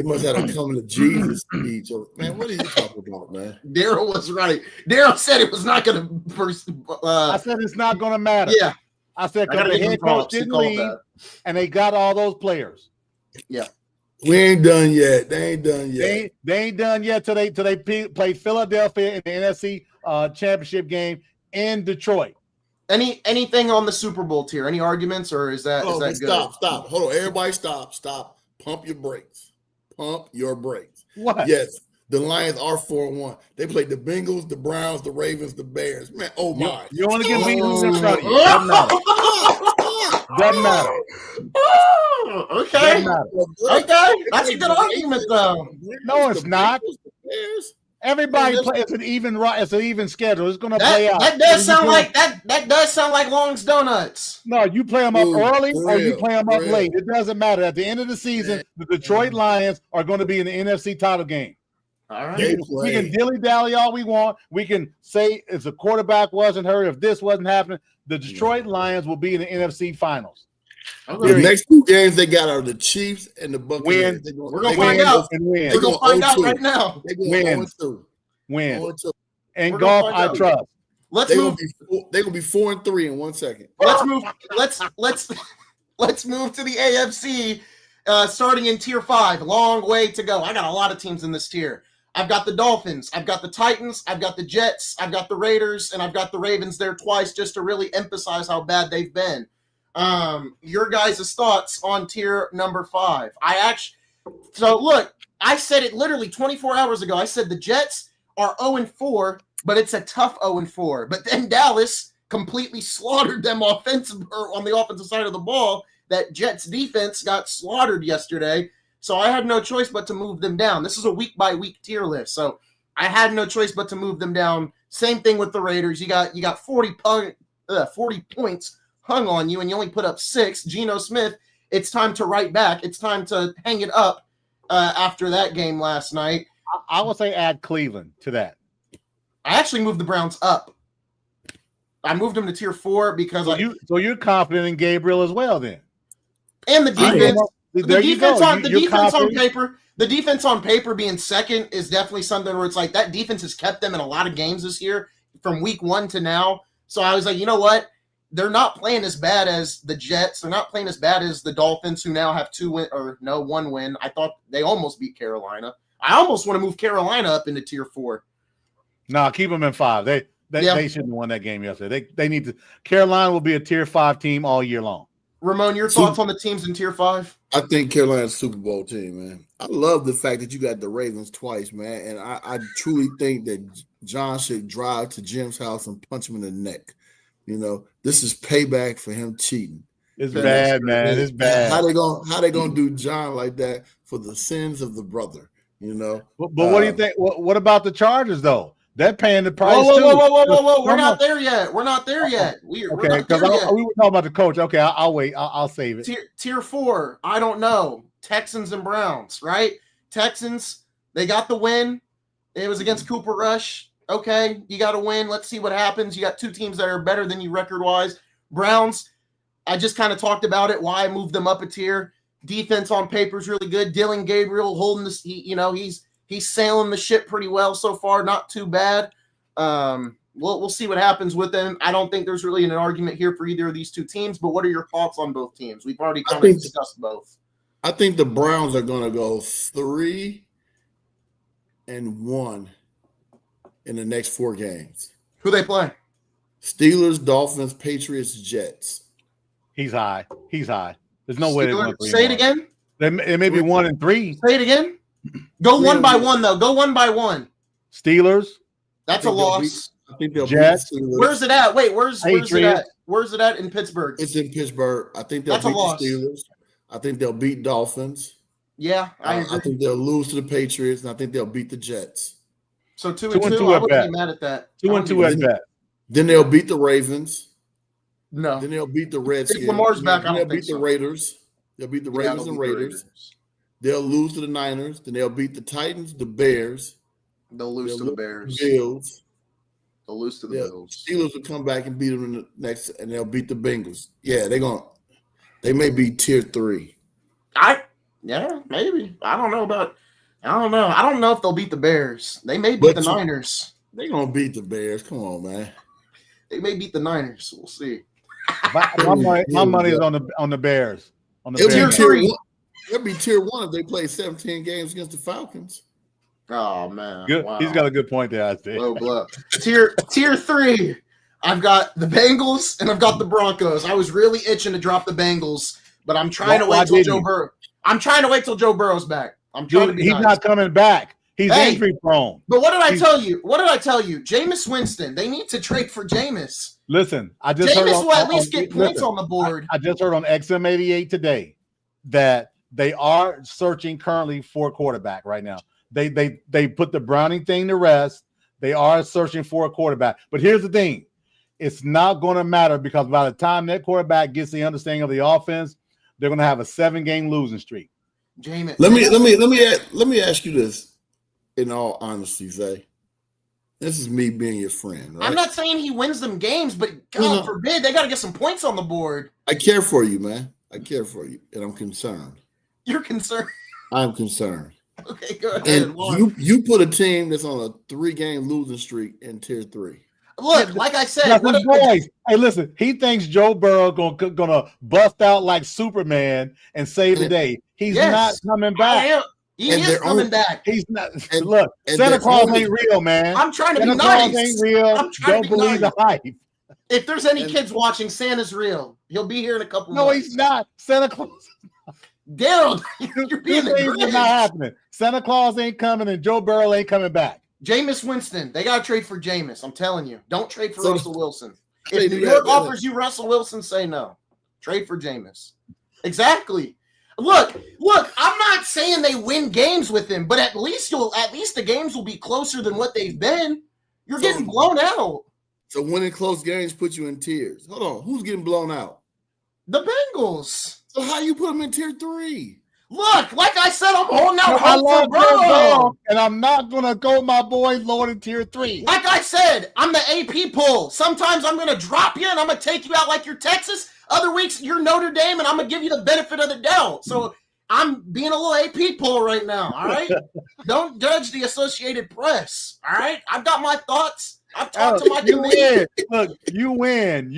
Speaker 3: must have a coming to Jesus speech. Man, what are you talking about, man?
Speaker 1: Darrell was right. Darrell said it was not going to first.
Speaker 2: I said it's not going to matter.
Speaker 1: Yeah.
Speaker 2: I said because the head coach didn't leave, and they got all those players.
Speaker 1: Yeah.
Speaker 3: We ain't done yet. They ain't done yet.
Speaker 2: They ain't done yet till they play Philadelphia in the NFC championship game in Detroit.
Speaker 1: Anything on the Super Bowl tier? Any arguments, or is that good?
Speaker 3: Stop. Hold on. Everybody stop. Pump your brakes.
Speaker 2: What?
Speaker 3: Yes, the Lions are 4-1. They played the Bengals, the Browns, the Ravens, the Bears. Man, oh my.
Speaker 2: You only get beat who's in front of you. Doesn't matter.
Speaker 1: Okay. Okay. That's a good argument, though.
Speaker 2: No, it's not. Everybody plays. It's an even schedule. It's going to play out.
Speaker 1: That does sound like Long's Donuts.
Speaker 2: No, you play them up early or you play them up late. It doesn't matter. At the end of the season, the Detroit Lions are going to be in the NFC title game.
Speaker 1: All right.
Speaker 2: We can dilly-dally all we want. We can say if the quarterback wasn't hurt, if this wasn't happening, the Detroit Lions will be in the NFC Finals.
Speaker 3: The next 2 games they got are the Chiefs and the Buccaneers.
Speaker 1: We're going to find out. We're going to find out right now.
Speaker 3: They're going to
Speaker 2: win. And golf, I trust.
Speaker 1: Let's move.
Speaker 3: They're going to be 4-3 in 1 second.
Speaker 1: Let's move. Let's move to the AFC, starting in Tier 5. Long way to go. I got a lot of teams in this tier. I've got the Dolphins, I've got the Titans, I've got the Jets, I've got the Raiders, and I've got the Ravens there twice just to really emphasize how bad they've been. Your guys' thoughts on tier number 5. So look, I said it literally 24 hours ago. I said the Jets are 0-4, but it's a tough 0-4. But then Dallas completely slaughtered them on the offensive side of the ball. That Jets defense got slaughtered yesterday. So I had no choice but to move them down. This is a week-by-week tier list, so I had no choice but to move them down. Same thing with the Raiders. You got 40 points hung on you, and you only put up 6. Geno Smith, it's time to write back. It's time to hang it up after that game last night.
Speaker 2: I would say add Cleveland to that.
Speaker 1: I actually moved the Browns up. I moved them to tier 4 because
Speaker 2: so you're confident in Gabriel as well then.
Speaker 1: And the defense. The defense on paper being second is definitely something where it's like that defense has kept them in a lot of games this year from week 1 to now. So I was like, you know what? They're not playing as bad as the Jets. They're not playing as bad as the Dolphins, who now have 1 win. I thought they almost beat Carolina. I almost want to move Carolina up into tier 4.
Speaker 2: No, keep them in 5. They shouldn't have won that game yesterday. They need to. Carolina will be a tier 5 team all year long.
Speaker 1: Ramon, your thoughts on the teams in tier 5?
Speaker 3: I think Carolina's Super Bowl team, man. I love the fact that you got the Ravens twice, man. And I truly think that John should drive to Jim's house and punch him in the neck. You know, this is payback for him cheating.
Speaker 2: It's bad, man. It's bad.
Speaker 3: How they gonna do John like that for the sins of the brother? You know.
Speaker 2: But what do you think? What about the Chargers though? They're paying the price
Speaker 1: whoa,
Speaker 2: too.
Speaker 1: Whoa! We're not there yet. We're not there yet.
Speaker 2: We were talking about the coach. Okay, I'll wait. I'll save it.
Speaker 1: Tier 4. I don't know. Texans and Browns, right? Texans, they got the win. It was against Cooper Rush. Okay, you got to win. Let's see what happens. You got 2 teams that are better than you record-wise. Browns, I just kind of talked about it, why I moved them up a tier. Defense on paper is really good. Dylan Gabriel holding this, he's sailing the ship pretty well so far. Not too bad. We'll see what happens with them. I don't think there's really an argument here for either of these 2 teams, but what are your thoughts on both teams? We've already kind of discussed both.
Speaker 3: I think the Browns are going to go 3-1 in the next 4 games.
Speaker 1: Who they play?
Speaker 3: Steelers, Dolphins, Patriots, Jets.
Speaker 2: He's high. There's no way they're going to
Speaker 1: say it again.
Speaker 2: It may be 1-3.
Speaker 1: Say it again. Go 1 by 1 though. Go 1 by 1.
Speaker 2: Steelers.
Speaker 1: That's a loss.
Speaker 3: I think they'll
Speaker 2: Jets.
Speaker 3: beat the Steelers.
Speaker 1: Where's it at? Wait, where's it at? Where's it at in Pittsburgh?
Speaker 3: It's in Pittsburgh. I think they'll beat the Steelers. I think they'll beat Dolphins.
Speaker 1: Yeah, I
Speaker 3: think they'll lose to the Patriots, and I think they'll beat the Jets.
Speaker 1: So 2-2. I wouldn't be mad at that.
Speaker 2: 2-2 at that.
Speaker 3: Then they'll beat the Ravens.
Speaker 1: No.
Speaker 3: Then they'll beat the Redskins.
Speaker 1: Lamar's back.
Speaker 3: Then they'll beat the Raiders. They'll beat the Ravens and Raiders. They'll lose to the Niners. Then they'll beat the Titans, the Bears.
Speaker 1: They'll lose to the Bears.
Speaker 3: Bills.
Speaker 1: They'll lose to the Bills.
Speaker 3: Steelers will come back and beat them in the next, and they'll beat the Bengals. Yeah, they may be tier 3.
Speaker 1: Maybe. I don't know. I don't know if they'll beat the Bears. They may beat the Niners.
Speaker 3: They're gonna beat the Bears. Come on, man.
Speaker 1: They may beat the Niners. We'll see.
Speaker 2: My money is on the Bears. On the
Speaker 3: Bears.
Speaker 1: Tier 3.
Speaker 3: It'll be tier 1 if they play 17 games against the Falcons.
Speaker 1: Oh man,
Speaker 2: good.
Speaker 1: Wow.
Speaker 2: He's got a good point there. I think.
Speaker 1: Blow. Tier 3. I've got the Bengals and I've got the Broncos. I was really itching to drop the Bengals, but I'm trying to wait till Joe Burrow. I'm trying to wait till Joe Burrow's back. I'm trying to be
Speaker 2: He's
Speaker 1: nice.
Speaker 2: not coming back. He's injury prone.
Speaker 1: But what did I tell you? Jameis Winston. They need to trade for Jameis.
Speaker 2: Listen, I just heard
Speaker 1: will at least get points on the board.
Speaker 2: I just heard on XM88 today that they are searching currently for a quarterback right now. They put the Browning thing to rest. They are searching for a quarterback. But here's the thing. It's not going to matter because by the time that quarterback gets the understanding of the offense, they're going to have a 7-game losing streak.
Speaker 1: Jameis.
Speaker 3: Let me ask you this. in all honesty, Zay, this is me being your friend, right?
Speaker 1: I'm not saying he wins them games, but God forbid, they got to get some points on the board.
Speaker 3: I care for you, man. I care for you, and I'm concerned.
Speaker 1: You're concerned?
Speaker 3: I'm concerned.
Speaker 1: Okay, go ahead.
Speaker 3: And you put a team that's on a 3-game losing streak in Tier 3.
Speaker 1: Look, like I said,
Speaker 2: boys. Hey, listen. He thinks Joe Burrow gonna bust out like Superman and save the day. He's not coming back.
Speaker 1: He is coming back.
Speaker 2: He's not. Look, Santa Claus ain't real, man.
Speaker 1: I'm trying to
Speaker 2: Santa
Speaker 1: be nice.
Speaker 2: Claus ain't real. Don't believe the hype.
Speaker 1: If there's any kids watching, Santa's real. He'll be here in a couple months.
Speaker 2: No, he's not. Santa Claus.
Speaker 1: Darrell, you're being
Speaker 2: not happening. Santa Claus ain't coming, and Joe Burrow ain't coming back.
Speaker 1: Jameis Winston, they got to trade for Jameis. I'm telling you. Don't trade for Russell Wilson. If New York offers you Russell Wilson, say no. Trade for Jameis. Exactly. Look, I'm not saying they win games with him, but at least the games will be closer than what they've been. You're getting blown out.
Speaker 3: So winning close games put you in tears. Hold on. Who's getting blown out?
Speaker 1: The Bengals.
Speaker 3: So how you put them in Tier 3?
Speaker 1: Look, like I said, I'm holding out hope for Burrow.
Speaker 2: And I'm not going to go my boy lower in Tier 3.
Speaker 1: Like I said, I'm the AP poll. Sometimes I'm going to drop you and I'm going to take you out like you're Texas. Other weeks, you're Notre Dame, and I'm going to give you the benefit of the doubt. So I'm being a little AP poll right now, all right? Don't judge the Associated Press, all right? I've got my thoughts. I've talked to my committee.
Speaker 2: Look, you win.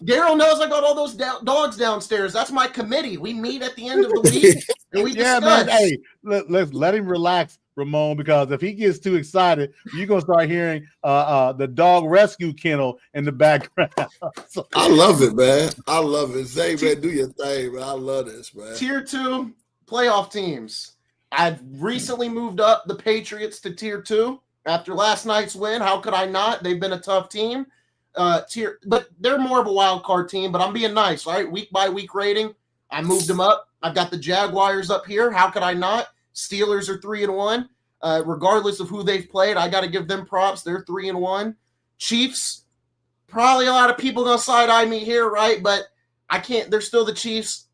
Speaker 1: Darrell knows I got all those dogs downstairs. That's my committee. We meet at the end of the week, and we discuss.
Speaker 2: Man, hey, let's let him relax, Ramon, because if he gets too excited, you're going to start hearing the dog rescue kennel in the background.
Speaker 3: So, I love it, man. I love it. Zay, man, do your thing, man. I love this, man.
Speaker 1: Tier 2 playoff teams. I've recently moved up the Patriots to Tier 2. After last night's win, how could I not? They've been a tough team. But they're more of a wild card team, but I'm being nice, right? Week by week rating. I moved them up. I've got the Jaguars up here. How could I not? Steelers are 3-1. Regardless of who they've played, I got to give them props. They're 3-1. Chiefs, probably a lot of people gonna side eye me here, right? But I can't. They're still the Chiefs.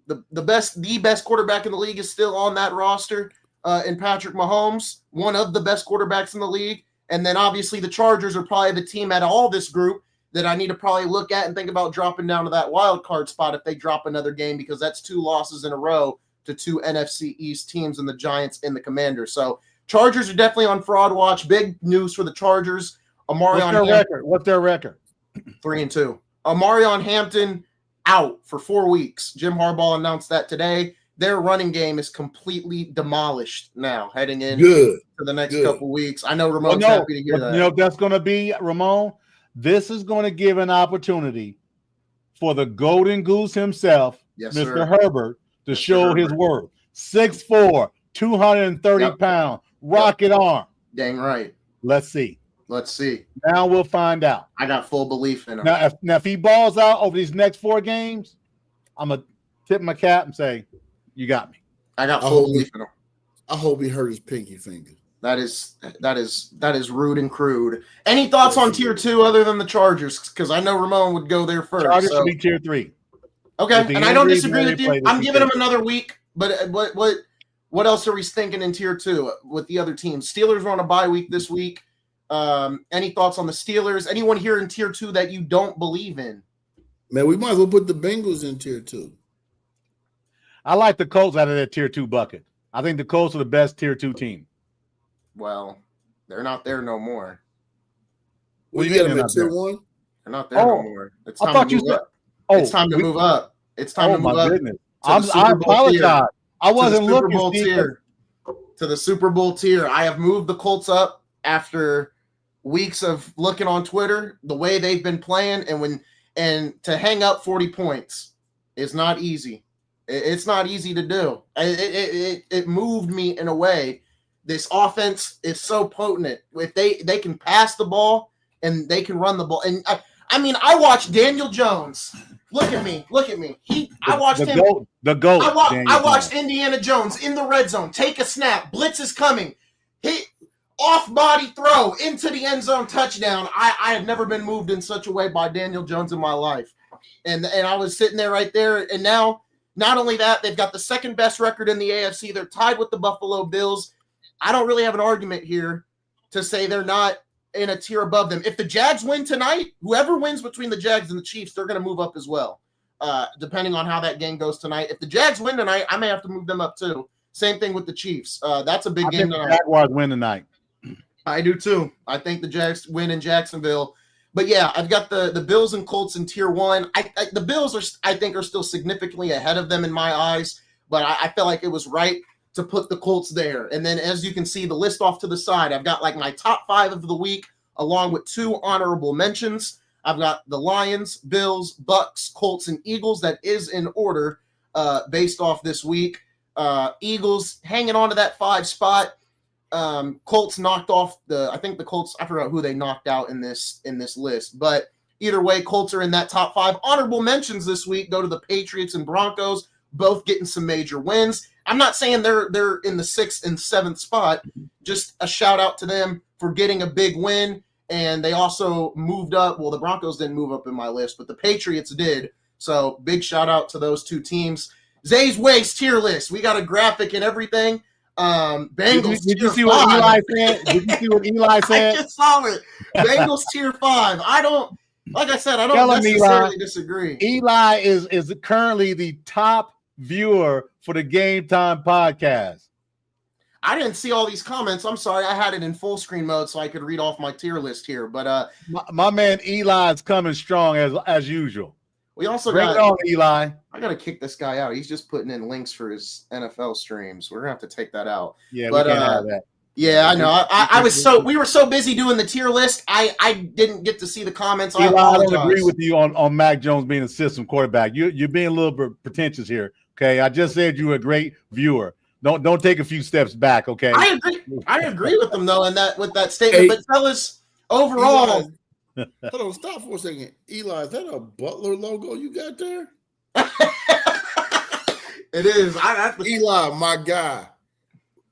Speaker 1: The best quarterback in the league is still on that roster. And Patrick Mahomes, one of the best quarterbacks in the league. And then obviously the Chargers are probably the team out of all this group that I need to probably look at and think about dropping down to that wild card spot if they drop another game, because that's 2 losses in a row to 2 NFC East teams and the Giants and the Commanders. So Chargers are definitely on fraud watch. Big news for the Chargers.
Speaker 2: What's their record?
Speaker 1: 3-2. Amarion Hampton out for 4 weeks. Jim Harbaugh announced that today. Their running game is completely demolished now, heading in for the next couple weeks. I know Ramon's happy to hear that.
Speaker 2: You know, that's going to be, Ramon, this is going to give an opportunity for the golden goose himself, Mr. Herbert, to show his worth. 6'4", 230 pound, rocket arm.
Speaker 1: Dang right.
Speaker 2: Let's see. Now we'll find out.
Speaker 1: I got full belief in him.
Speaker 2: Now, if he balls out over these next 4 games, I'm going to tip my cap and say, you got me.
Speaker 1: I got full belief in him.
Speaker 3: I hope he hurt his pinky finger.
Speaker 1: That is rude and crude. Any thoughts on Tier 2 other than the Chargers? Because I know Ramon would go there first.
Speaker 2: Chargers should be Tier 3.
Speaker 1: Okay, and I don't disagree with you. I'm giving them another week. But what else are we thinking in Tier 2 with the other teams? Steelers are on a bye week this week. Any thoughts on the Steelers? Anyone here in Tier 2 that you don't believe in?
Speaker 3: Man, we might as well put the Bengals in Tier 2.
Speaker 2: I like the Colts out of that Tier 2 bucket. I think the Colts are the best Tier 2 team.
Speaker 1: Well, they're not there no more.
Speaker 3: Well, you got them at Tier 1?
Speaker 1: They're not there no more. It's time to move up. It's time to move up. It's time to move up.
Speaker 2: Goodness. I apologize. I wasn't looking
Speaker 1: to the Super Bowl tier. I have moved the Colts up after weeks of looking on Twitter, the way they've been playing, and to hang up 40 points is not easy. It's not easy to do. It moved me in a way. This offense is so potent. If they can pass the ball and they can run the ball. And I watched Daniel Jones. Look at me. I watched him.
Speaker 2: The GOAT.
Speaker 1: I watched Indiana Jones in the red zone. Take a snap. Blitz is coming. Hit off body throw into the end zone touchdown. I have never been moved in such a way by Daniel Jones in my life. And I was sitting there right there. And now, not only that, they've got the second best record in the AFC. They're tied with the Buffalo Bills. I don't really have an argument here to say they're not in a tier above them. If the Jags win tonight, whoever wins between the Jags and the Chiefs, they're going to move up as well, depending on how that game goes tonight. If the Jags win tonight, I may have to move them up too. Same thing with the Chiefs. That's a big game tonight.
Speaker 2: The Jaguars win tonight.
Speaker 1: I do too. I think the Jags win in Jacksonville. But yeah, I've got the Bills and Colts in tier 1. The Bills I think are still significantly ahead of them in my eyes, but I felt like it was right to put the Colts there. And then as you can see, the list off to the side, I've got like my top 5 of the week, along with 2 honorable mentions. I've got the Lions, Bills, Bucks, Colts, and Eagles. That is in order based off this week. Eagles hanging on to that 5 spot. Colts knocked off I think the Colts, I forgot who they knocked out in this list, but either way, Colts are in that top 5. Honorable mentions this week go to the Patriots and Broncos, both getting some major wins. I'm not saying they're in the 6th and 7th spot, just a shout out to them for getting a big win. And they also moved up. Well, the Broncos didn't move up in my list, but the Patriots did. So big shout out to those 2 teams. Zay's Waste tier list. We got a graphic and everything. Bengals.
Speaker 2: Did you see what Eli said? Did you see what Eli said?
Speaker 1: I just saw it. Bengals tier 5. I don't necessarily disagree.
Speaker 2: Eli is currently the top viewer for the Game Time podcast.
Speaker 1: I didn't see all these comments. I'm sorry. I had it in full screen mode so I could read off my tier list here. But
Speaker 2: my man Eli is coming strong as usual.
Speaker 1: We also
Speaker 2: Bring it on, Eli.
Speaker 1: I gotta kick this guy out. He's just putting in links for his NFL streams. We're gonna have to take that out.
Speaker 2: Yeah, but, we can't have that.
Speaker 1: Yeah, I know. We were so busy doing the tier list. I didn't get to see the comments.
Speaker 2: Eli, I don't agree with you on Mac Jones being a system quarterback. You're being a little bit pretentious here. Okay, I just said you were a great viewer. Don't take a few steps back. Okay,
Speaker 1: I agree with them though, with that statement. Hey, but fellas, overall,
Speaker 3: hold on, stop for a second. Eli, is that a Butler logo you got there?
Speaker 1: It is.
Speaker 3: Eli, my guy.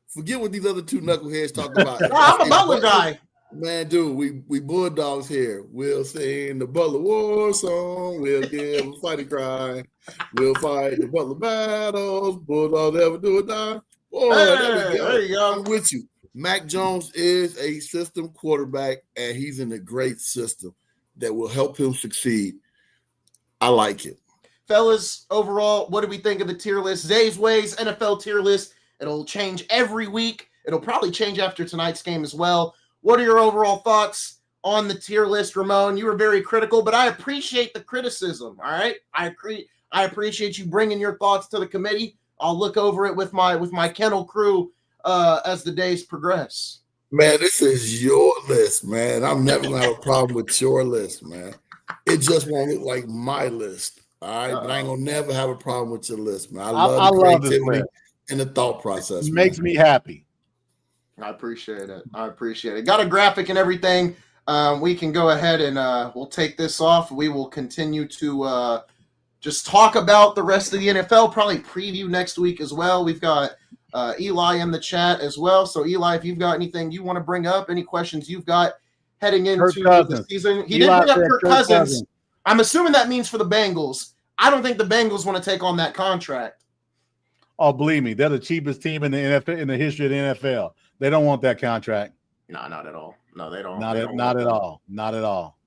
Speaker 3: Forget what these other 2 knuckleheads talk about.
Speaker 1: No, I'm a Butler guy.
Speaker 3: Man, dude, we Bulldogs here. We'll sing the Butler war song. We'll give a fighting cry. We'll fight the Butler battles. Bulldogs ever do or die. Oh, there you go. I'm with you. Mac Jones is a system quarterback, and he's in a great system that will help him succeed. I like it.
Speaker 1: Fellas, overall, what do we think of the tier list? Zay's Ways, NFL tier list. It'll change every week. It'll probably change after tonight's game as well. What are your overall thoughts on the tier list, Ramon? You were very critical, but I appreciate the criticism, all right? I appreciate you bringing your thoughts to the committee. I'll look over it with my kennel crew as the days progress.
Speaker 3: Man, this is your list, man. I'm never going to have a problem with your list, man. It just won't look like my list, all right? But I ain't going to never have a problem with your list, man. I love the creativity and the thought process.
Speaker 2: It makes me happy.
Speaker 1: I appreciate it. Got a graphic and everything. We can go ahead and we'll take this off. We will continue to just talk about the rest of the NFL, probably preview next week as well. We've got Eli in the chat as well. So, Eli, if you've got anything you want to bring up, any questions you've got heading into the season. He didn't bring up Kirk Cousins. I'm assuming that means for the Bengals. I don't think the Bengals want to take on that contract.
Speaker 2: Oh, believe me, they're the cheapest team in the NFL, in the history of the NFL. They don't want that contract.
Speaker 1: No, not at all. No, they don't.
Speaker 2: Not at all. Not at all.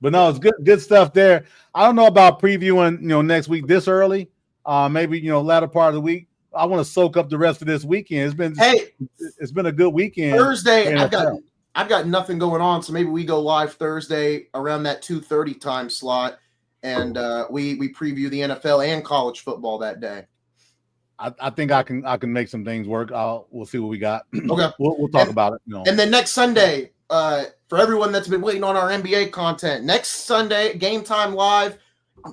Speaker 2: But no, it's good stuff there. I don't know about previewing, next week this early. Maybe latter part of the week. I want to soak up the rest of this weekend. It's been a good weekend.
Speaker 1: Thursday, I've got nothing going on, so maybe we go live Thursday around that 2:30 time slot, and we preview the NFL and college football that day.
Speaker 2: I think I can make some things work. We'll see what we got.
Speaker 1: Okay,
Speaker 2: we'll talk about it.
Speaker 1: And then next Sunday, for everyone that's been waiting on our NBA content, next Sunday, Game Time Live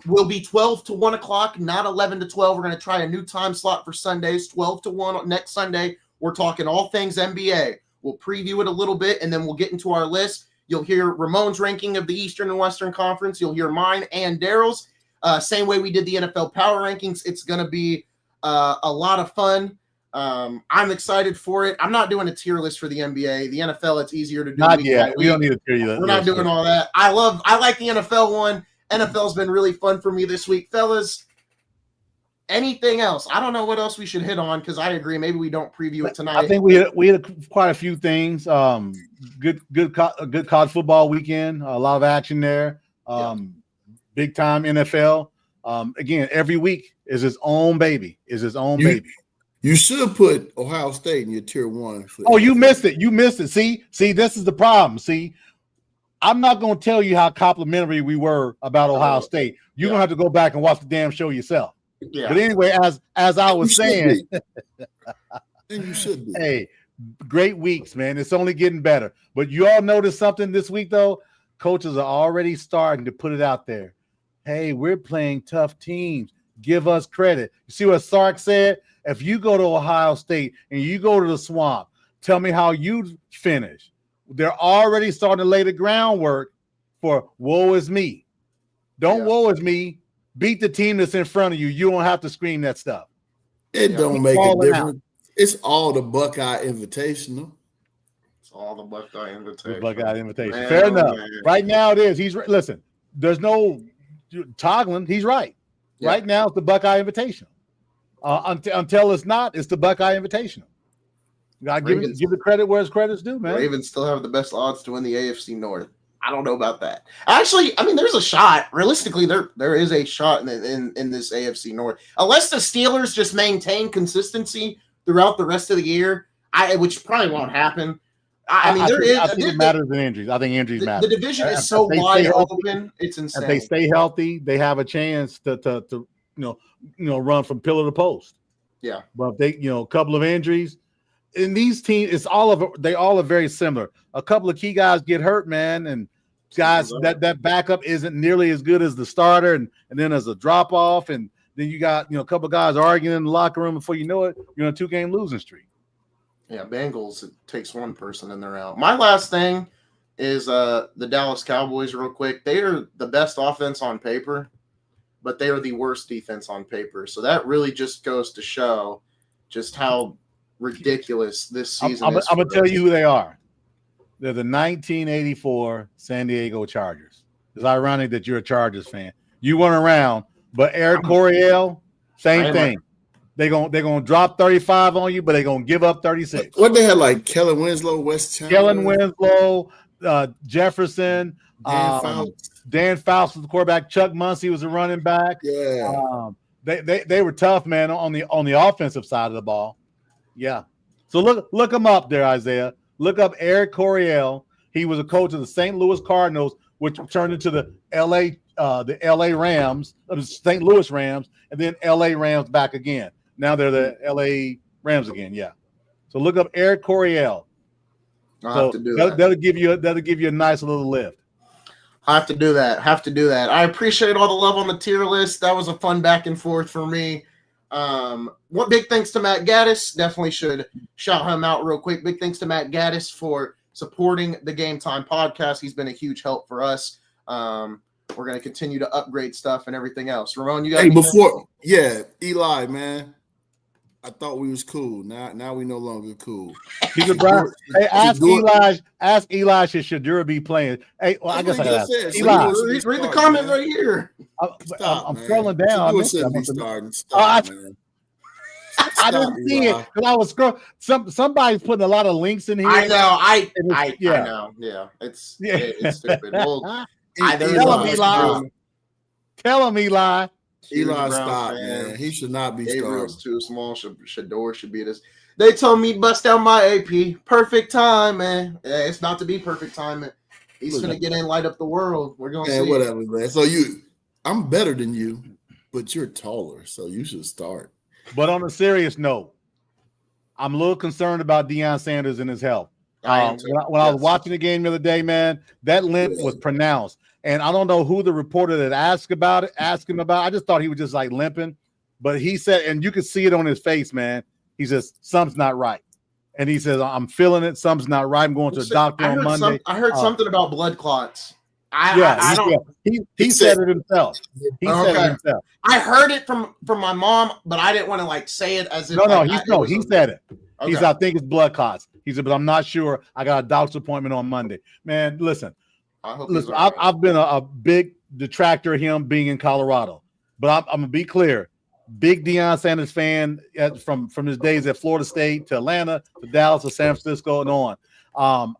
Speaker 1: will be 12 to 1 o'clock, not 11 to 12. We're going to try a new time slot for Sundays, 12 to 1 next Sunday. We're talking all things NBA. We'll preview it a little bit, and then we'll get into our list. You'll hear Ramon's ranking of the Eastern and Western Conference. You'll hear mine and Darrell's. Same way we did the NFL Power Rankings. It's going to be a lot of fun. I'm excited for it. I'm not doing a tier list for the NBA. The NFL, it's easier to do.
Speaker 2: Not yet. We don't need a tier list.
Speaker 1: We're not doing all that. I like the NFL one. NFL's been really fun for me this week. Fellas, Anything else? I don't know what else we should hit on because I agree. Maybe we don't preview it tonight.
Speaker 2: I think we had quite a few things. Good college football weekend. A lot of action there. Big time NFL. Again, every week is his own baby. Baby.
Speaker 3: You should put Ohio State in your tier 1.
Speaker 2: Oh, you missed it. See, this is the problem. See, I'm not going to tell you how complimentary we were about Ohio State. You're going to have to go back and watch the damn show yourself.
Speaker 1: Yeah.
Speaker 2: But anyway, as I was saying,
Speaker 3: you should be.
Speaker 2: Hey, great weeks, man. It's only getting better. But you all noticed something this week, though? Coaches are already starting to put it out there. Hey, we're playing tough teams. Give us credit. You see what Sark said? If you go to Ohio State and you go to the Swamp, tell me how you finish. They're already starting to lay the groundwork for woe is me. Don't woe is me. Beat the team that's in front of you. You don't have to scream that stuff.
Speaker 3: It don't make a difference. It's all the Buckeye Invitational.
Speaker 1: It's all the Buckeye Invitational.
Speaker 2: Buckeye Invitation.
Speaker 1: Man,
Speaker 2: Fair enough.
Speaker 1: man.
Speaker 2: Right now it is. Listen, there's no toggling. He's right.
Speaker 1: Yeah.
Speaker 2: Right now it's the Buckeye Invitational. Until it's not, it's the Buckeye Invitational. You gotta give the credit where it's credit's due, man.
Speaker 1: Ravens still have the best odds to win the AFC North. I don't know about that. Actually, I mean, there's a shot. Realistically, there is a shot in this AFC North. Unless the Steelers just maintain consistency throughout the rest of the year, which probably won't happen. I mean, I think it matters in injuries. I think injuries matter. The division is so wide open; it's insane.
Speaker 2: If they stay healthy, they have a chance to run from pillar to post.
Speaker 1: Yeah,
Speaker 2: but if they a couple of injuries. In these teams, they all are very similar. A couple of key guys get hurt, man, and guys that backup isn't nearly as good as the starter, and then there's a drop off, and then you got a couple of guys arguing in the locker room before you know it, you're on a 2-game losing streak.
Speaker 1: Yeah, Bengals, it takes one person and they're out. My last thing is the Dallas Cowboys, real quick. They are the best offense on paper, but they are the worst defense on paper. So that really just goes to show just how ridiculous this season is.
Speaker 2: I'm going to tell you who they are. They're the 1984 San Diego Chargers. It's ironic that you're a Chargers fan. You weren't around, but Eric Coryell, same thing. They're gonna drop 35 on you, but they're gonna give up 36.
Speaker 3: What they had, like Kellen Winslow, West Chandler,
Speaker 2: Kellen Winslow, Jefferson, Dan Fouts was the quarterback. Chuck Muncie was the running back.
Speaker 3: Yeah,
Speaker 2: they were tough, man, on the offensive side of the ball. Yeah. So look him up there, Isaiah. Look up Eric Coryell. He was a coach of the St. Louis Cardinals, which turned into the LA Rams, St. Louis Rams, and then LA Rams back again. Now they're the LA Rams again. Yeah. So look up Eric Coryell.
Speaker 1: I'll have to do that.
Speaker 2: That'll give you a nice little lift.
Speaker 1: I have to do that. I appreciate all the love on the tier list. That was a fun back and forth for me. One big thanks to Matt Gaddis. Definitely should shout him out real quick. Big thanks to Matt Gaddis for supporting the GameTime podcast. He's been a huge help for us. We're going to continue to upgrade stuff and everything else. Ramon, you got
Speaker 3: Eli, man. I thought we was cool. Now we no longer cool.
Speaker 2: He's a Brown. Hey, ask Eli should Shadura be playing. Hey, well, I guess I got to
Speaker 1: Eli, read the comment right here.
Speaker 2: I'm scrolling down. I didn't see it because I was scrolling. Somebody's putting a lot of links in here.
Speaker 1: I know. I know. Yeah, it's stupid. Well,
Speaker 2: Tell him, Eli.
Speaker 3: Eli, stop, man. He should not be
Speaker 1: Gabriel's too small. Shador should be this. They told me bust out my AP. Perfect time, man. Yeah, it's not to be perfect time. He's going to get in, light up the world. We're going to see.
Speaker 3: Whatever, man. So I'm better than you, but you're taller, so you should start.
Speaker 2: But on a serious note, I'm a little concerned about Deion Sanders and his health. When I was watching the game the other day, man, that limp was pronounced. And I don't know who the reporter that asked him about. I just thought he was just like limping. But he said, and you could see it on his face, man. He says, something's not right. And he says, I'm feeling it. Something's not right. I'm going to the doctor on Monday.
Speaker 1: I heard something about blood clots.
Speaker 2: He said it himself. He said it himself.
Speaker 1: I heard it from my mom, but I didn't want to like say it as if.
Speaker 2: He said it. Okay. He said, I think it's blood clots. He said, but I'm not sure. I got a doctor's appointment on Monday. Man, listen. I've been a big detractor of him being in Colorado, but I'm going to be clear. big Deion Sanders fan from his days at Florida State to Atlanta to Dallas to San Francisco and on.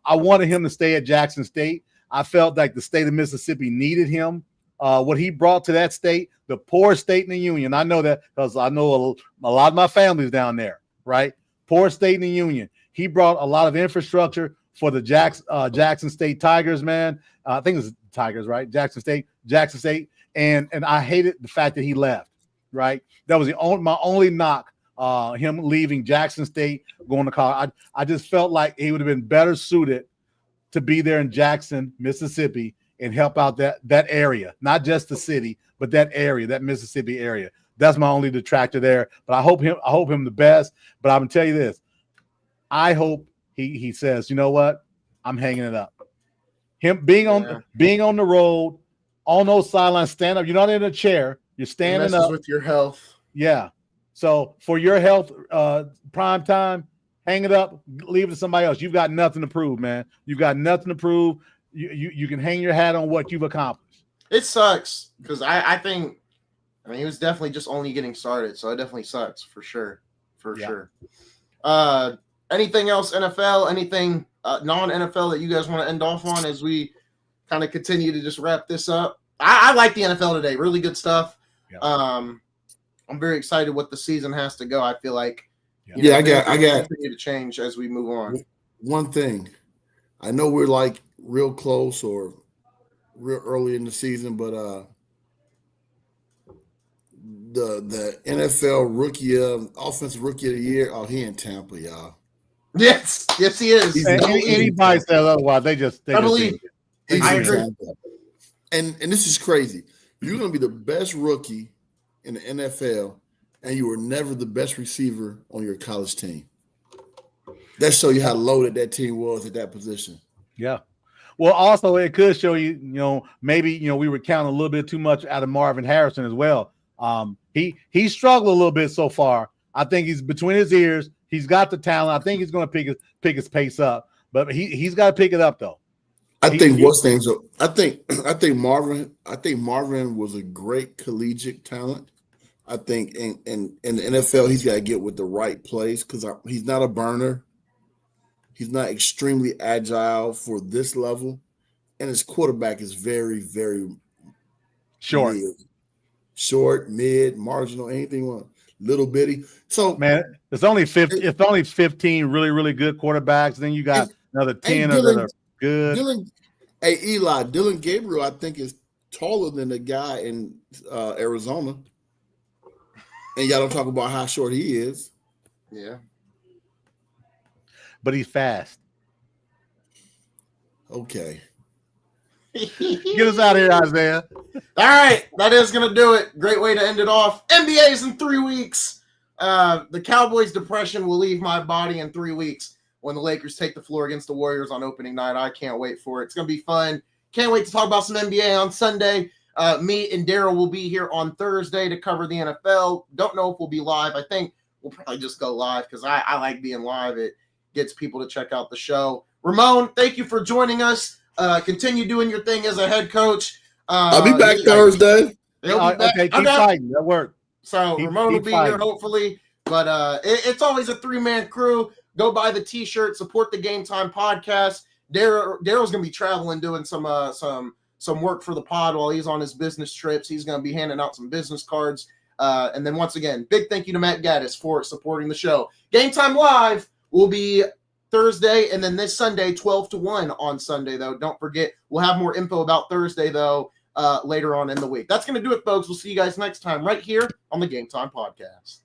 Speaker 2: I wanted him to stay at Jackson State. I felt like the state of Mississippi needed him. What he brought to that state, the poorest state in the union. I know that because I know a lot of my family's down there, right? Poorest state in the union. He brought a lot of infrastructure for the Jackson State Tigers, man. I think it's Tigers, right? Jackson State. And I hated the fact that he left, right? That was my only knock, him leaving Jackson State, going to college. I just felt like he would have been better suited to be there in Jackson, Mississippi, and help out that area, not just the city, but that area, that Mississippi area. That's my only detractor there. But I hope him the best. But I'm gonna tell you this. I hope he says, you know what? I'm hanging it up. Him being on the road, on those sidelines, stand up. You're not in a chair. You're standing up
Speaker 1: with your health.
Speaker 2: Yeah. So for your health, prime time, hang it up, leave it to somebody else. You've got nothing to prove, man. You've got nothing to prove. You can hang your hat on what you've accomplished.
Speaker 1: It sucks because I think he was definitely just only getting started, so it definitely sucks for sure. Sure. Anything else NFL? Anything non-NFL that you guys want to end off on as we kind of continue to just wrap this up? I like the NFL today. Really good stuff. Yeah. I'm very excited what the season has to go. I feel like
Speaker 3: I got
Speaker 1: continue to change as we move on.
Speaker 3: One thing, I know we're like real close or real early in the season, but the NFL offensive rookie of the year, he in Tampa, y'all.
Speaker 1: Yes, he is.
Speaker 2: Anybody says otherwise, they
Speaker 1: I believe.
Speaker 3: I agree. And this is crazy. You're going to be the best rookie in the NFL, and you were never the best receiver on your college team. That shows you how loaded that team was at that position.
Speaker 2: Yeah. Well, also it could show you, maybe we were counting a little bit too much out of Marvin Harrison as well. He struggled a little bit so far. I think he's between his ears. He's got the talent. I think he's going to pick his pace up, but he's got to pick it up though.
Speaker 3: I think Marvin was a great collegiate talent. I think in the NFL he's got to get with the right plays because he's not a burner. He's not extremely agile for this level, and his quarterback is very, very short, mid, marginal, anything you want, little bitty. So
Speaker 2: man, it's only 15 really, really good quarterbacks. Then you got another 10 that are good.
Speaker 3: Dylan Gabriel, I think, is taller than the guy in Arizona, and y'all don't talk about how short he is.
Speaker 1: Yeah.
Speaker 2: But he's fast.
Speaker 3: Okay.
Speaker 2: Get us out of here, Isaiah.
Speaker 1: All right. That is going to do it. Great way to end it off. NBA's in 3 weeks. The Cowboys' depression will leave my body in 3 weeks when the Lakers take the floor against the Warriors on opening night. I can't wait for it. It's going to be fun. Can't wait to talk about some NBA on Sunday. Me and Darrell will be here on Thursday to cover the NFL. Don't know if we'll be live. I think we'll probably just go live because I like being live. It gets people to check out the show. Ramon, thank you for joining us. Continue doing your thing as a head coach.
Speaker 3: I'll be back Thursday.
Speaker 2: Okay, keep fighting. That worked.
Speaker 1: So Ramon will be here hopefully. But it's always a 3-man crew. Go buy the T-shirt. Support the GameTime Podcast. Darrell's going to be traveling, doing some work for the pod while he's on his business trips. He's going to be handing out some business cards. And then once again, big thank you to Matt Gaddis for supporting the show. GameTime Live will be Thursday, and then this Sunday, 12 to 1 on Sunday, though. Don't forget, we'll have more info about Thursday, though, later on in the week. That's going to do it, folks. We'll see you guys next time right here on the GameTime Podcast.